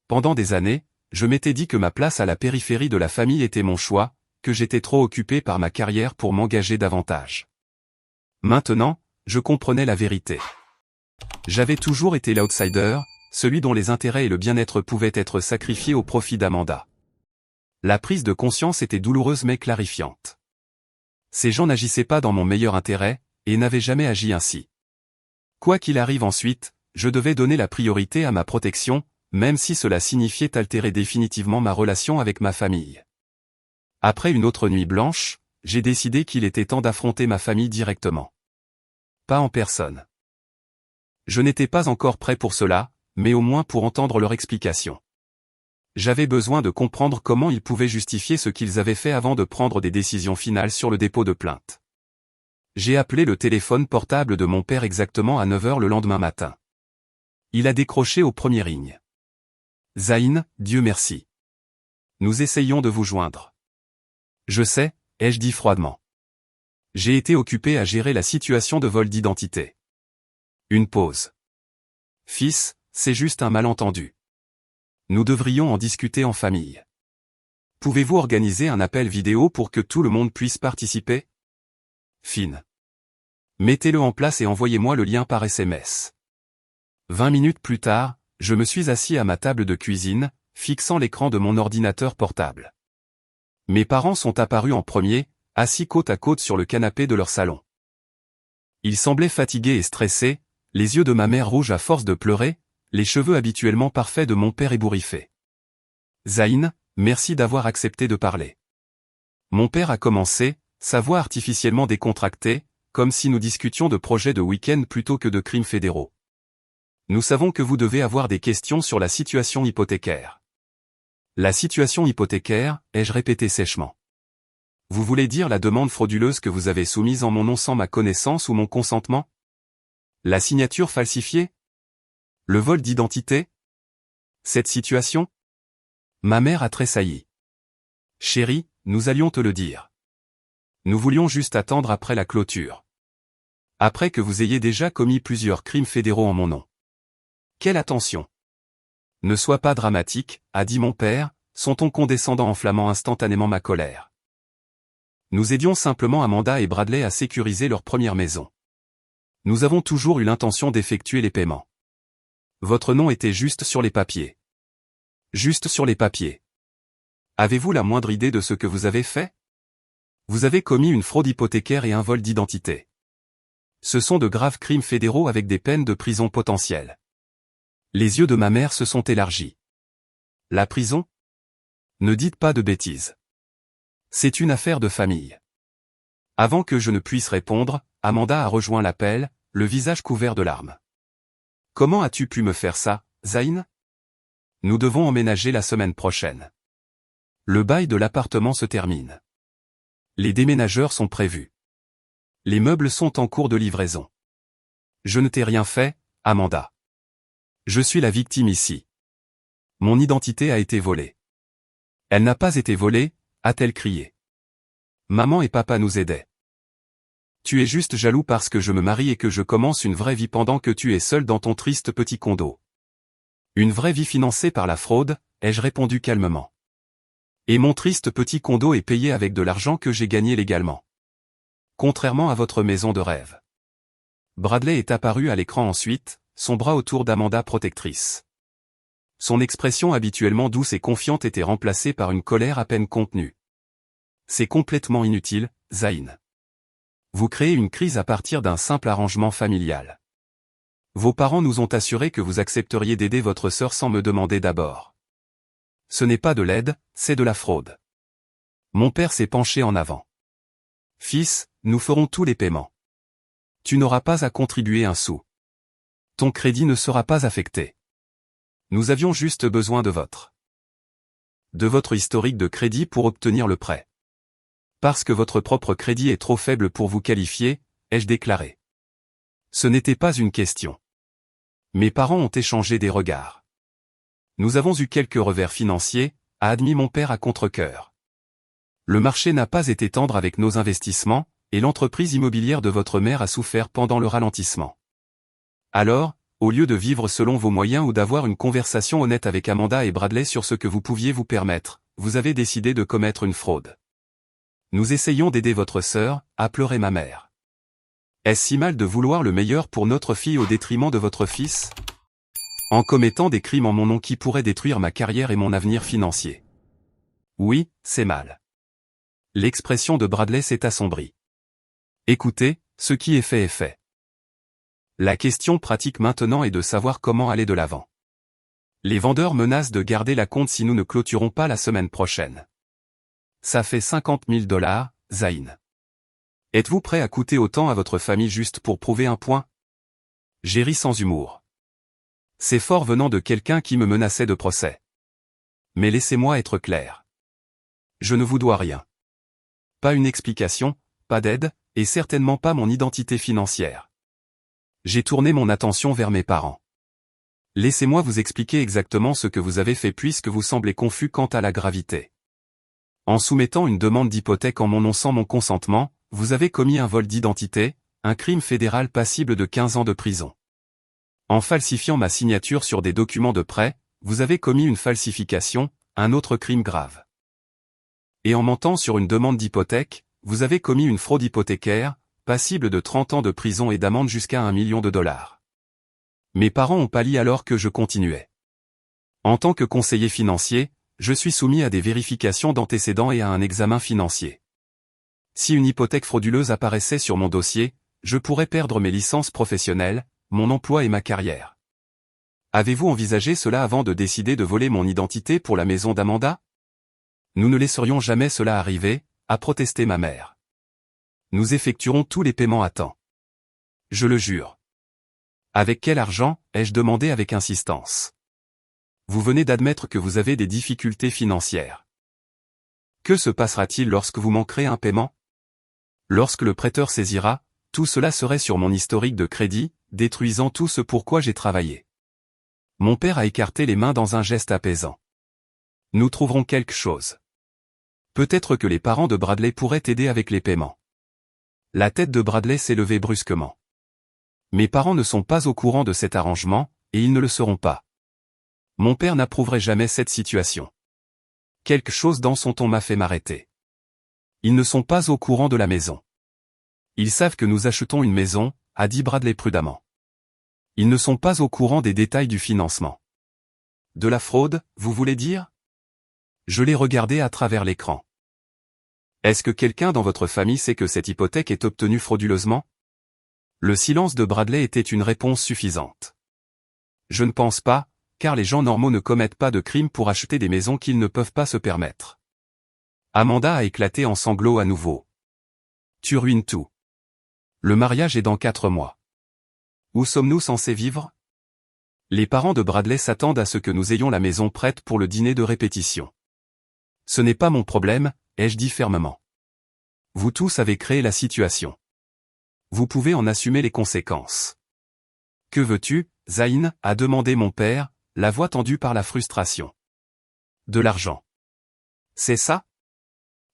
Pendant des années, je m'étais dit que ma place à la périphérie de la famille était mon choix, que j'étais trop occupé par ma carrière pour m'engager davantage. Maintenant, je comprenais la vérité. J'avais toujours été l'outsider, celui dont les intérêts et le bien-être pouvaient être sacrifiés au profit d'Amanda. La prise de conscience était douloureuse mais clarifiante. Ces gens n'agissaient pas dans mon meilleur intérêt, et n'avaient jamais agi ainsi. Quoi qu'il arrive ensuite, je devais donner la priorité à ma protection, même si cela signifiait altérer définitivement ma relation avec ma famille. Après une autre nuit blanche, j'ai décidé qu'il était temps d'affronter ma famille directement. Pas en personne. Je n'étais pas encore prêt pour cela, mais au moins pour entendre leur explication. J'avais besoin de comprendre comment ils pouvaient justifier ce qu'ils avaient fait avant de prendre des décisions finales sur le dépôt de plainte. J'ai appelé le téléphone portable de mon père exactement à 9 h le lendemain matin. Il a décroché au premier ligne. « Zayn, Dieu merci. Nous essayons de vous joindre. »« Je sais », ai-je dit froidement. J'ai été occupé à gérer la situation de vol d'identité. Une pause. « Fils, c'est juste un malentendu. Nous devrions en discuter en famille. Pouvez-vous organiser un appel vidéo pour que tout le monde puisse participer ? Fine. Mettez-le en place et envoyez-moi le lien par SMS. 20 minutes plus tard, je me suis assis à ma table de cuisine, fixant l'écran de mon ordinateur portable. Mes parents sont apparus en premier, assis côte à côte sur le canapé de leur salon. Ils semblaient fatigués et stressés, les yeux de ma mère rouges à force de pleurer, les cheveux habituellement parfaits de mon père ébouriffés. « Zayn, merci d'avoir accepté de parler. » Mon père a commencé, sa voix artificiellement décontractée, comme si nous discutions de projets de week-end plutôt que de crimes fédéraux. « Nous savons que vous devez avoir des questions sur la situation hypothécaire. » La situation hypothécaire, ai-je répété sèchement. Vous voulez dire la demande frauduleuse que vous avez soumise en mon nom sans ma connaissance ou mon consentement? La signature falsifiée? Le vol d'identité? Cette situation? Ma mère a tressailli. Chérie, nous allions te le dire. Nous voulions juste attendre après la clôture. Après que vous ayez déjà commis plusieurs crimes fédéraux en mon nom. Quelle attention! Ne sois pas dramatique, a dit mon père, son ton condescendant enflammant instantanément ma colère. Nous aidions simplement Amanda et Bradley à sécuriser leur première maison. Nous avons toujours eu l'intention d'effectuer les paiements. Votre nom était juste sur les papiers. Juste sur les papiers. Avez-vous la moindre idée de ce que vous avez fait? Vous avez commis une fraude hypothécaire et un vol d'identité. Ce sont de graves crimes fédéraux avec des peines de prison potentielles. Les yeux de ma mère se sont élargis. La prison? Ne dites pas de bêtises. C'est une affaire de famille. Avant que je ne puisse répondre, Amanda a rejoint l'appel, le visage couvert de larmes. Comment as-tu pu me faire ça, Zayn? Nous devons emménager la semaine prochaine. Le bail de l'appartement se termine. Les déménageurs sont prévus. Les meubles sont en cours de livraison. Je ne t'ai rien fait, Amanda. Je suis la victime ici. Mon identité a été volée. Elle n'a pas été volée, a-t-elle crié. Maman et papa nous aidaient. Tu es juste jaloux parce que je me marie et que je commence une vraie vie pendant que tu es seul dans ton triste petit condo. Une vraie vie financée par la fraude, ai-je répondu calmement. Et mon triste petit condo est payé avec de l'argent que j'ai gagné légalement. Contrairement à votre maison de rêve. Bradley est apparu à l'écran ensuite, son bras autour d'Amanda protectrice. Son expression habituellement douce et confiante était remplacée par une colère à peine contenue. C'est complètement inutile, Zayn. Vous créez une crise à partir d'un simple arrangement familial. Vos parents nous ont assuré que vous accepteriez d'aider votre sœur sans me demander d'abord. Ce n'est pas de l'aide, c'est de la fraude. Mon père s'est penché en avant. Fils, nous ferons tous les paiements. Tu n'auras pas à contribuer un sou. Ton crédit ne sera pas affecté. Nous avions juste besoin de votre historique de crédit pour obtenir le prêt. Parce que votre propre crédit est trop faible pour vous qualifier, ai-je déclaré. Ce n'était pas une question. Mes parents ont échangé des regards. Nous avons eu quelques revers financiers, a admis mon père à contre-cœur. Le marché n'a pas été tendre avec nos investissements, et l'entreprise immobilière de votre mère a souffert pendant le ralentissement. Alors, au lieu de vivre selon vos moyens ou d'avoir une conversation honnête avec Amanda et Bradley sur ce que vous pouviez vous permettre, vous avez décidé de commettre une fraude. Nous essayons d'aider votre sœur, a pleuré ma mère. Est-ce si mal de vouloir le meilleur pour notre fille au détriment de votre fils? En commettant des crimes en mon nom qui pourraient détruire ma carrière et mon avenir financier. Oui, c'est mal. L'expression de Bradley s'est assombrie. Écoutez, ce qui est fait est fait. La question pratique maintenant est de savoir comment aller de l'avant. Les vendeurs menacent de garder la compte si nous ne clôturons pas la semaine prochaine. Ça fait 50 000 $, Zayn. Êtes-vous prêt à coûter autant à votre famille juste pour prouver un point? J'ai ri sans humour. C'est fort venant de quelqu'un qui me menaçait de procès. Mais laissez-moi être clair. Je ne vous dois rien. Pas une explication, pas d'aide, et certainement pas mon identité financière. J'ai tourné mon attention vers mes parents. Laissez-moi vous expliquer exactement ce que vous avez fait puisque vous semblez confus quant à la gravité. En soumettant une demande d'hypothèque en mon nom sans mon consentement, vous avez commis un vol d'identité, un crime fédéral passible de 15 ans de prison. En falsifiant ma signature sur des documents de prêt, vous avez commis une falsification, un autre crime grave. Et en mentant sur une demande d'hypothèque, vous avez commis une fraude hypothécaire, passible de 30 ans de prison et d'amende jusqu'à 1 million de $. Mes parents ont pâli alors que je continuais. En tant que conseiller financier, je suis soumis à des vérifications d'antécédents et à un examen financier. Si une hypothèque frauduleuse apparaissait sur mon dossier, je pourrais perdre mes licences professionnelles, mon emploi et ma carrière. Avez-vous envisagé cela avant de décider de voler mon identité pour la maison d'Amanda? Nous ne laisserions jamais cela arriver, a protesté ma mère. Nous effectuerons tous les paiements à temps. Je le jure. Avec quel argent? Ai-je demandé avec insistance. Vous venez d'admettre que vous avez des difficultés financières. Que se passera-t-il lorsque vous manquerez un paiement? Lorsque le prêteur saisira, tout cela serait sur mon historique de crédit, détruisant tout ce pour quoi j'ai travaillé. Mon père a écarté les mains dans un geste apaisant. Nous trouverons quelque chose. Peut-être que les parents de Bradley pourraient aider avec les paiements. La tête de Bradley s'est levée brusquement. Mes parents ne sont pas au courant de cet arrangement, et ils ne le seront pas. Mon père n'approuverait jamais cette situation. Quelque chose dans son ton m'a fait m'arrêter. Ils ne sont pas au courant de la maison. Ils savent que nous achetons une maison, a dit Bradley prudemment. Ils ne sont pas au courant des détails du financement. De la fraude, vous voulez dire? Je l'ai regardé à travers l'écran. Est-ce que quelqu'un dans votre famille sait que cette hypothèque est obtenue frauduleusement? Le silence de Bradley était une réponse suffisante. Je ne pense pas, car les gens normaux ne commettent pas de crimes pour acheter des maisons qu'ils ne peuvent pas se permettre. Amanda a éclaté en sanglots à nouveau. Tu ruines tout. Le mariage est dans 4 mois. Où sommes-nous censés vivre? Les parents de Bradley s'attendent à ce que nous ayons la maison prête pour le dîner de répétition. Ce n'est pas mon problème, ai-je dit fermement. Vous tous avez créé la situation. Vous pouvez en assumer les conséquences. Que veux-tu, Zayn, a demandé mon père, la voix tendue par la frustration. De l'argent. C'est ça?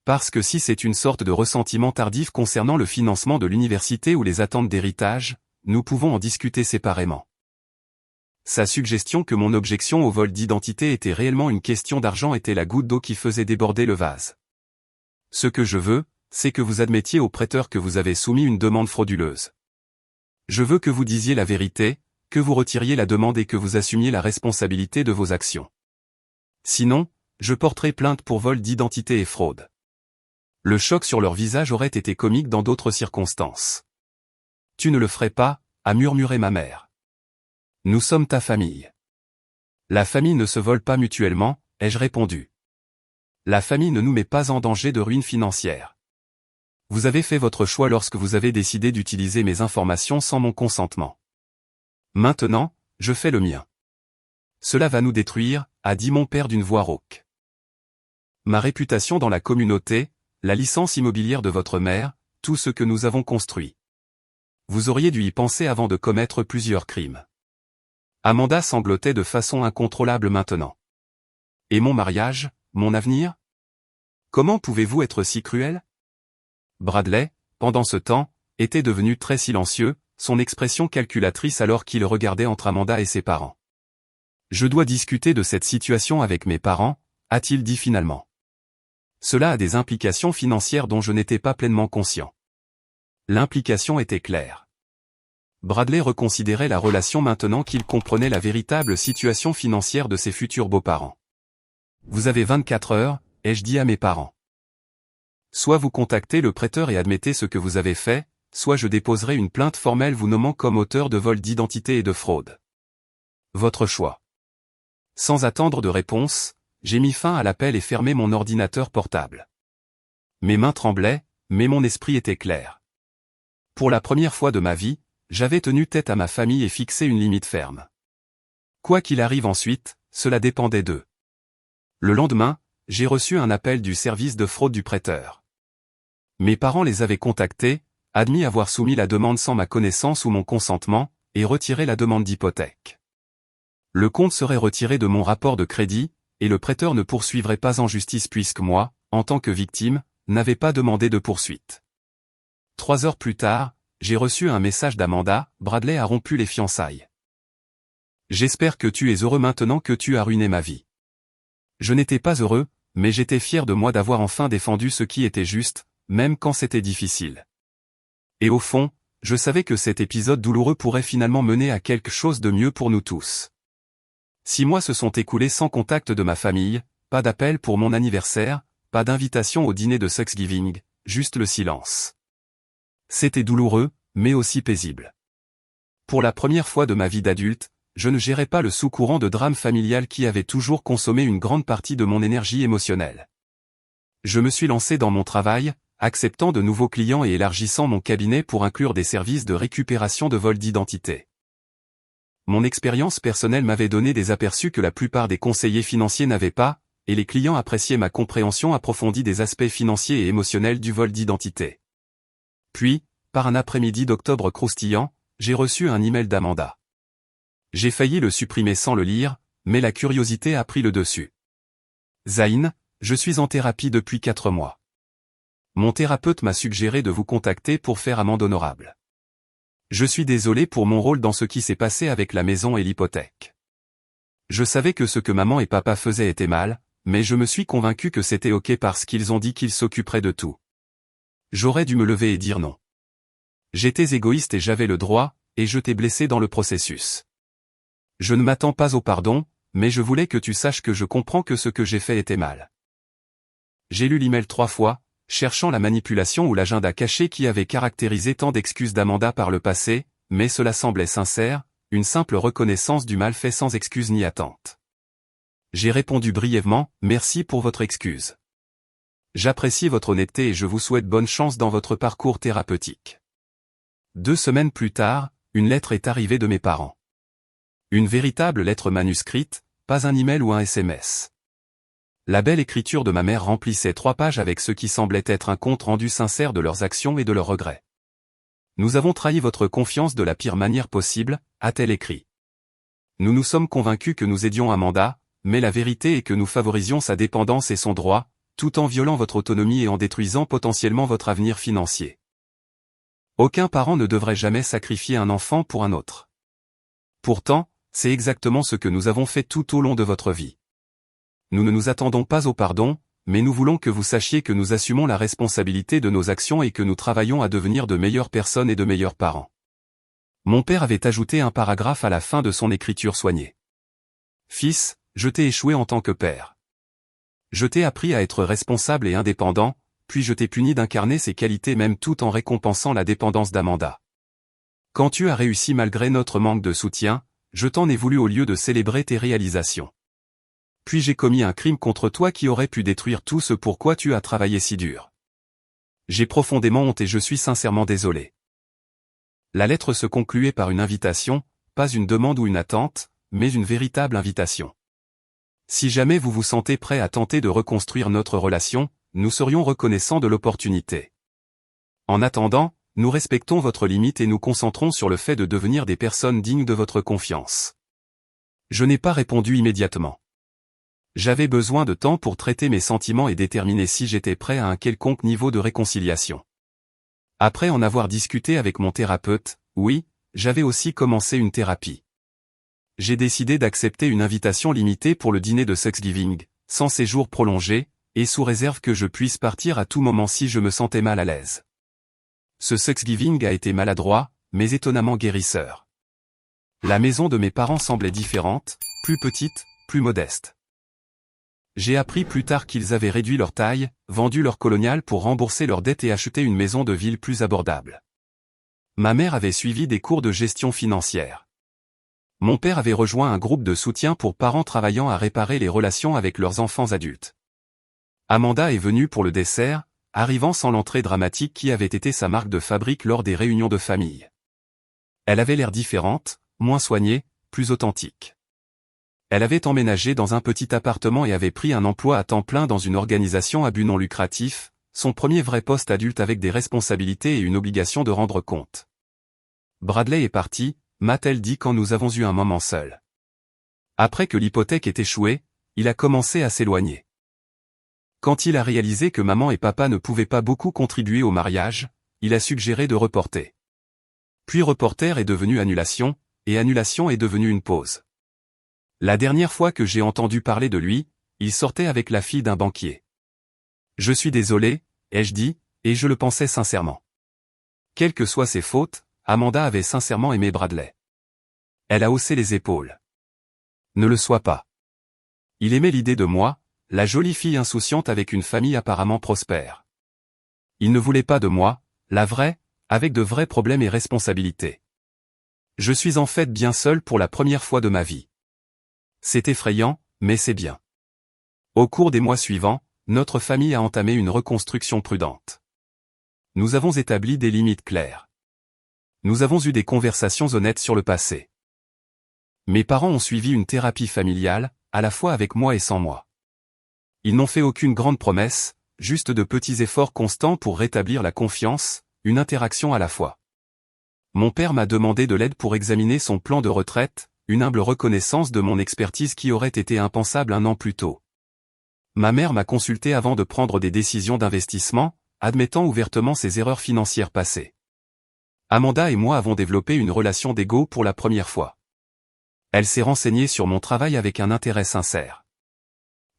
Parce que si c'est une sorte de ressentiment tardif concernant le financement de l'université ou les attentes d'héritage, nous pouvons en discuter séparément. Sa suggestion que mon objection au vol d'identité était réellement une question d'argent était la goutte d'eau qui faisait déborder le vase. Ce que je veux, c'est que vous admettiez au prêteur que vous avez soumis une demande frauduleuse. Je veux que vous disiez la vérité, que vous retiriez la demande et que vous assumiez la responsabilité de vos actions. Sinon, je porterai plainte pour vol d'identité et fraude. Le choc sur leur visage aurait été comique dans d'autres circonstances. Tu ne le ferais pas, a murmuré ma mère. Nous sommes ta famille. La famille ne se vole pas mutuellement, ai-je répondu. La famille ne nous met pas en danger de ruine financière. Vous avez fait votre choix lorsque vous avez décidé d'utiliser mes informations sans mon consentement. Maintenant, je fais le mien. Cela va nous détruire, a dit mon père d'une voix rauque. Ma réputation dans la communauté, la licence immobilière de votre mère, tout ce que nous avons construit. Vous auriez dû y penser avant de commettre plusieurs crimes. Amanda sanglotait de façon incontrôlable maintenant. Et mon mariage, mon avenir? Comment pouvez-vous être si cruel? Bradley, pendant ce temps, était devenu très silencieux, son expression calculatrice alors qu'il regardait entre Amanda et ses parents. Je dois discuter de cette situation avec mes parents, a-t-il dit finalement. Cela a des implications financières dont je n'étais pas pleinement conscient. L'implication était claire. Bradley reconsidérait la relation maintenant qu'il comprenait la véritable situation financière de ses futurs beaux-parents. Vous avez 24 heures, ai-je dit à mes parents. Soit vous contactez le prêteur et admettez ce que vous avez fait, soit je déposerai une plainte formelle vous nommant comme auteur de vol d'identité et de fraude. Votre choix. Sans attendre de réponse, j'ai mis fin à l'appel et fermé mon ordinateur portable. Mes mains tremblaient, mais mon esprit était clair. Pour la première fois de ma vie, j'avais tenu tête à ma famille et fixé une limite ferme. Quoi qu'il arrive ensuite, cela dépendait d'eux. Le lendemain, j'ai reçu un appel du service de fraude du prêteur. Mes parents les avaient contactés, admis avoir soumis la demande sans ma connaissance ou mon consentement, et retiré la demande d'hypothèque. Le compte serait retiré de mon rapport de crédit, et le prêteur ne poursuivrait pas en justice puisque moi, en tant que victime, n'avais pas demandé de poursuite. 3 heures plus tard, j'ai reçu un message d'Amanda, Bradley a rompu les fiançailles. J'espère que tu es heureux maintenant que tu as ruiné ma vie. Je n'étais pas heureux, mais j'étais fier de moi d'avoir enfin défendu ce qui était juste, même quand c'était difficile. Et au fond, je savais que cet épisode douloureux pourrait finalement mener à quelque chose de mieux pour nous tous. 6 mois se sont écoulés sans contact de ma famille, pas d'appel pour mon anniversaire, pas d'invitation au dîner de Thanksgiving, juste le silence. C'était douloureux, mais aussi paisible. Pour la première fois de ma vie d'adulte, je ne gérais pas le sous-courant de drame familial qui avait toujours consommé une grande partie de mon énergie émotionnelle. Je me suis lancé dans mon travail, acceptant de nouveaux clients et élargissant mon cabinet pour inclure des services de récupération de vol d'identité. Mon expérience personnelle m'avait donné des aperçus que la plupart des conseillers financiers n'avaient pas, et les clients appréciaient ma compréhension approfondie des aspects financiers et émotionnels du vol d'identité. Puis, par un après-midi d'octobre croustillant, j'ai reçu un email d'Amanda. J'ai failli le supprimer sans le lire, mais la curiosité a pris le dessus. Zayn, je suis en thérapie depuis 4 mois. Mon thérapeute m'a suggéré de vous contacter pour faire amende honorable. Je suis désolé pour mon rôle dans ce qui s'est passé avec la maison et l'hypothèque. Je savais que ce que maman et papa faisaient était mal, mais je me suis convaincu que c'était ok parce qu'ils ont dit qu'ils s'occuperaient de tout. J'aurais dû me lever et dire non. J'étais égoïste et j'avais le droit, et je t'ai blessé dans le processus. Je ne m'attends pas au pardon, mais je voulais que tu saches que je comprends que ce que j'ai fait était mal. J'ai lu l'email 3 fois, cherchant la manipulation ou l'agenda caché qui avait caractérisé tant d'excuses d'Amanda par le passé, mais cela semblait sincère, une simple reconnaissance du mal fait sans excuse ni attente. J'ai répondu brièvement, merci pour votre excuse. J'apprécie votre honnêteté et je vous souhaite bonne chance dans votre parcours thérapeutique. 2 semaines plus tard, une lettre est arrivée de mes parents. Une véritable lettre manuscrite, pas un email ou un SMS. La belle écriture de ma mère remplissait 3 pages avec ce qui semblait être un compte rendu sincère de leurs actions et de leurs regrets. Nous avons trahi votre confiance de la pire manière possible, a-t-elle écrit. Nous nous sommes convaincus que nous aidions Amanda, mais la vérité est que nous favorisions sa dépendance et son droit, tout en violant votre autonomie et en détruisant potentiellement votre avenir financier. Aucun parent ne devrait jamais sacrifier un enfant pour un autre. Pourtant, c'est exactement ce que nous avons fait tout au long de votre vie. Nous ne nous attendons pas au pardon, mais nous voulons que vous sachiez que nous assumons la responsabilité de nos actions et que nous travaillons à devenir de meilleures personnes et de meilleurs parents. Mon père avait ajouté un paragraphe à la fin de son écriture soignée. Fils, je t'ai échoué en tant que père. Je t'ai appris à être responsable et indépendant, puis je t'ai puni d'incarner ces qualités même tout en récompensant la dépendance d'Amanda. Quand tu as réussi malgré notre manque de soutien, je t'en ai voulu au lieu de célébrer tes réalisations. Puis j'ai commis un crime contre toi qui aurait pu détruire tout ce pour quoi tu as travaillé si dur. J'ai profondément honte et je suis sincèrement désolé. La lettre se concluait par une invitation, pas une demande ou une attente, mais une véritable invitation. Si jamais vous vous sentez prêt à tenter de reconstruire notre relation, nous serions reconnaissants de l'opportunité. En attendant, nous respectons votre limite et nous concentrons sur le fait de devenir des personnes dignes de votre confiance. Je n'ai pas répondu immédiatement. J'avais besoin de temps pour traiter mes sentiments et déterminer si j'étais prêt à un quelconque niveau de réconciliation. Après en avoir discuté avec mon thérapeute, oui, j'avais aussi commencé une thérapie. J'ai décidé d'accepter une invitation limitée pour le dîner de Thanksgiving, sans séjour prolongé, et sous réserve que je puisse partir à tout moment si je me sentais mal à l'aise. Ce Thanksgiving a été maladroit, mais étonnamment guérisseur. La maison de mes parents semblait différente, plus petite, plus modeste. J'ai appris plus tard qu'ils avaient réduit leur taille, vendu leur colonial pour rembourser leurs dettes et acheter une maison de ville plus abordable. Ma mère avait suivi des cours de gestion financière. Mon père avait rejoint un groupe de soutien pour parents travaillant à réparer les relations avec leurs enfants adultes. Amanda est venue pour le dessert, arrivant sans l'entrée dramatique qui avait été sa marque de fabrique lors des réunions de famille. Elle avait l'air différente, moins soignée, plus authentique. Elle avait emménagé dans un petit appartement et avait pris un emploi à temps plein dans une organisation à but non lucratif, son premier vrai poste adulte avec des responsabilités et une obligation de rendre compte. Bradley est parti, m'a-t-elle dit quand nous avons eu un moment seul. Après que l'hypothèque ait échoué, il a commencé à s'éloigner. Quand il a réalisé que maman et papa ne pouvaient pas beaucoup contribuer au mariage, il a suggéré de reporter. Puis reporter est devenu annulation, et annulation est devenu une pause. La dernière fois que j'ai entendu parler de lui, il sortait avec la fille d'un banquier. Je suis désolé, ai-je dit, et je le pensais sincèrement. Quelles que soient ses fautes, Amanda avait sincèrement aimé Bradley. Elle a haussé les épaules. Ne le sois pas. Il aimait l'idée de moi, la jolie fille insouciante avec une famille apparemment prospère. Il ne voulait pas de moi, la vraie, avec de vrais problèmes et responsabilités. Je suis en fait bien seul pour la première fois de ma vie. C'est effrayant, mais c'est bien. Au cours des mois suivants, notre famille a entamé une reconstruction prudente. Nous avons établi des limites claires. Nous avons eu des conversations honnêtes sur le passé. Mes parents ont suivi une thérapie familiale, à la fois avec moi et sans moi. Ils n'ont fait aucune grande promesse, juste de petits efforts constants pour rétablir la confiance, une interaction à la fois. Mon père m'a demandé de l'aide pour examiner son plan de retraite, une humble reconnaissance de mon expertise qui aurait été impensable un an plus tôt. Ma mère m'a consulté avant de prendre des décisions d'investissement, admettant ouvertement ses erreurs financières passées. Amanda et moi avons développé une relation d'égo pour la première fois. Elle s'est renseignée sur mon travail avec un intérêt sincère.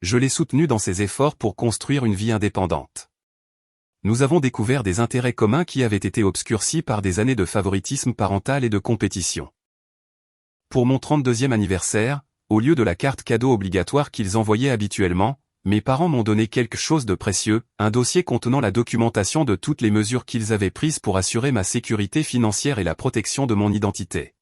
Je l'ai soutenue dans ses efforts pour construire une vie indépendante. Nous avons découvert des intérêts communs qui avaient été obscurcis par des années de favoritisme parental et de compétition. Pour mon 32e anniversaire, au lieu de la carte cadeau obligatoire qu'ils envoyaient habituellement, mes parents m'ont donné quelque chose de précieux, un dossier contenant la documentation de toutes les mesures qu'ils avaient prises pour assurer ma sécurité financière et la protection de mon identité.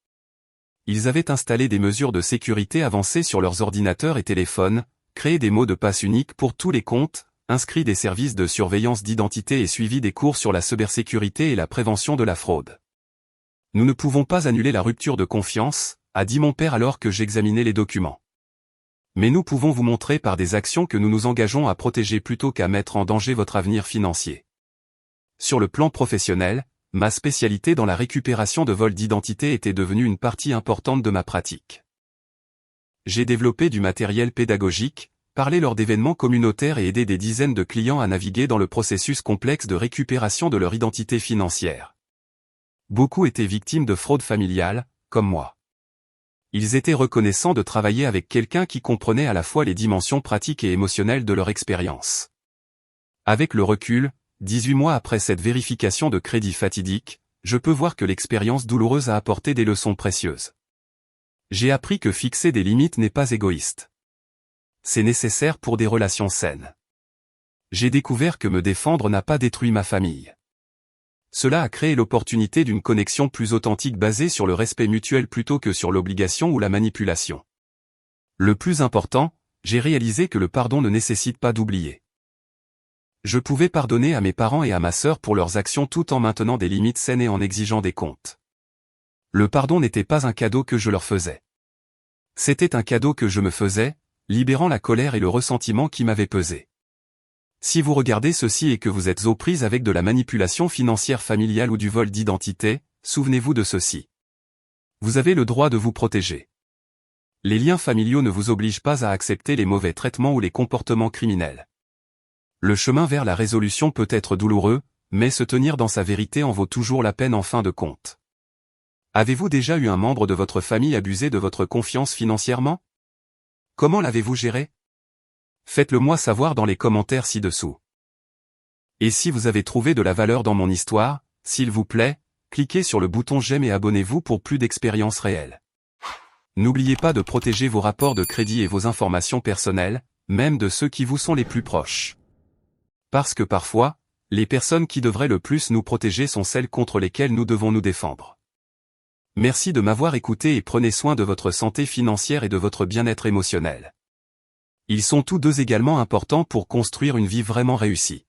Ils avaient installé des mesures de sécurité avancées sur leurs ordinateurs et téléphones, créé des mots de passe uniques pour tous les comptes, inscrit des services de surveillance d'identité et suivi des cours sur la cybersécurité et la prévention de la fraude. Nous ne pouvons pas annuler la rupture de confiance, a dit mon père alors que j'examinais les documents. Mais nous pouvons vous montrer par des actions que nous nous engageons à protéger plutôt qu'à mettre en danger votre avenir financier. Sur le plan professionnel, ma spécialité dans la récupération de vols d'identité était devenue une partie importante de ma pratique. J'ai développé du matériel pédagogique, parlé lors d'événements communautaires et aidé des dizaines de clients à naviguer dans le processus complexe de récupération de leur identité financière. Beaucoup étaient victimes de fraude familiale, comme moi. Ils étaient reconnaissants de travailler avec quelqu'un qui comprenait à la fois les dimensions pratiques et émotionnelles de leur expérience. Avec le recul, 18 mois après cette vérification de crédit fatidique, je peux voir que l'expérience douloureuse a apporté des leçons précieuses. J'ai appris que fixer des limites n'est pas égoïste. C'est nécessaire pour des relations saines. J'ai découvert que me défendre n'a pas détruit ma famille. Cela a créé l'opportunité d'une connexion plus authentique basée sur le respect mutuel plutôt que sur l'obligation ou la manipulation. Le plus important, j'ai réalisé que le pardon ne nécessite pas d'oublier. Je pouvais pardonner à mes parents et à ma sœur pour leurs actions tout en maintenant des limites saines et en exigeant des comptes. Le pardon n'était pas un cadeau que je leur faisais. C'était un cadeau que je me faisais, libérant la colère et le ressentiment qui m'avaient pesé. Si vous regardez ceci et que vous êtes aux prises avec de la manipulation financière familiale ou du vol d'identité, souvenez-vous de ceci. Vous avez le droit de vous protéger. Les liens familiaux ne vous obligent pas à accepter les mauvais traitements ou les comportements criminels. Le chemin vers la résolution peut être douloureux, mais se tenir dans sa vérité en vaut toujours la peine en fin de compte. Avez-vous déjà eu un membre de votre famille abusé de votre confiance financièrement? Comment l'avez-vous géré? Faites-le moi savoir dans les commentaires ci-dessous. Et si vous avez trouvé de la valeur dans mon histoire, s'il vous plaît, cliquez sur le bouton j'aime et abonnez-vous pour plus d'expériences réelles. N'oubliez pas de protéger vos rapports de crédit et vos informations personnelles, même de ceux qui vous sont les plus proches. Parce que parfois, les personnes qui devraient le plus nous protéger sont celles contre lesquelles nous devons nous défendre. Merci de m'avoir écouté et prenez soin de votre santé financière et de votre bien-être émotionnel. Ils sont tous deux également importants pour construire une vie vraiment réussie.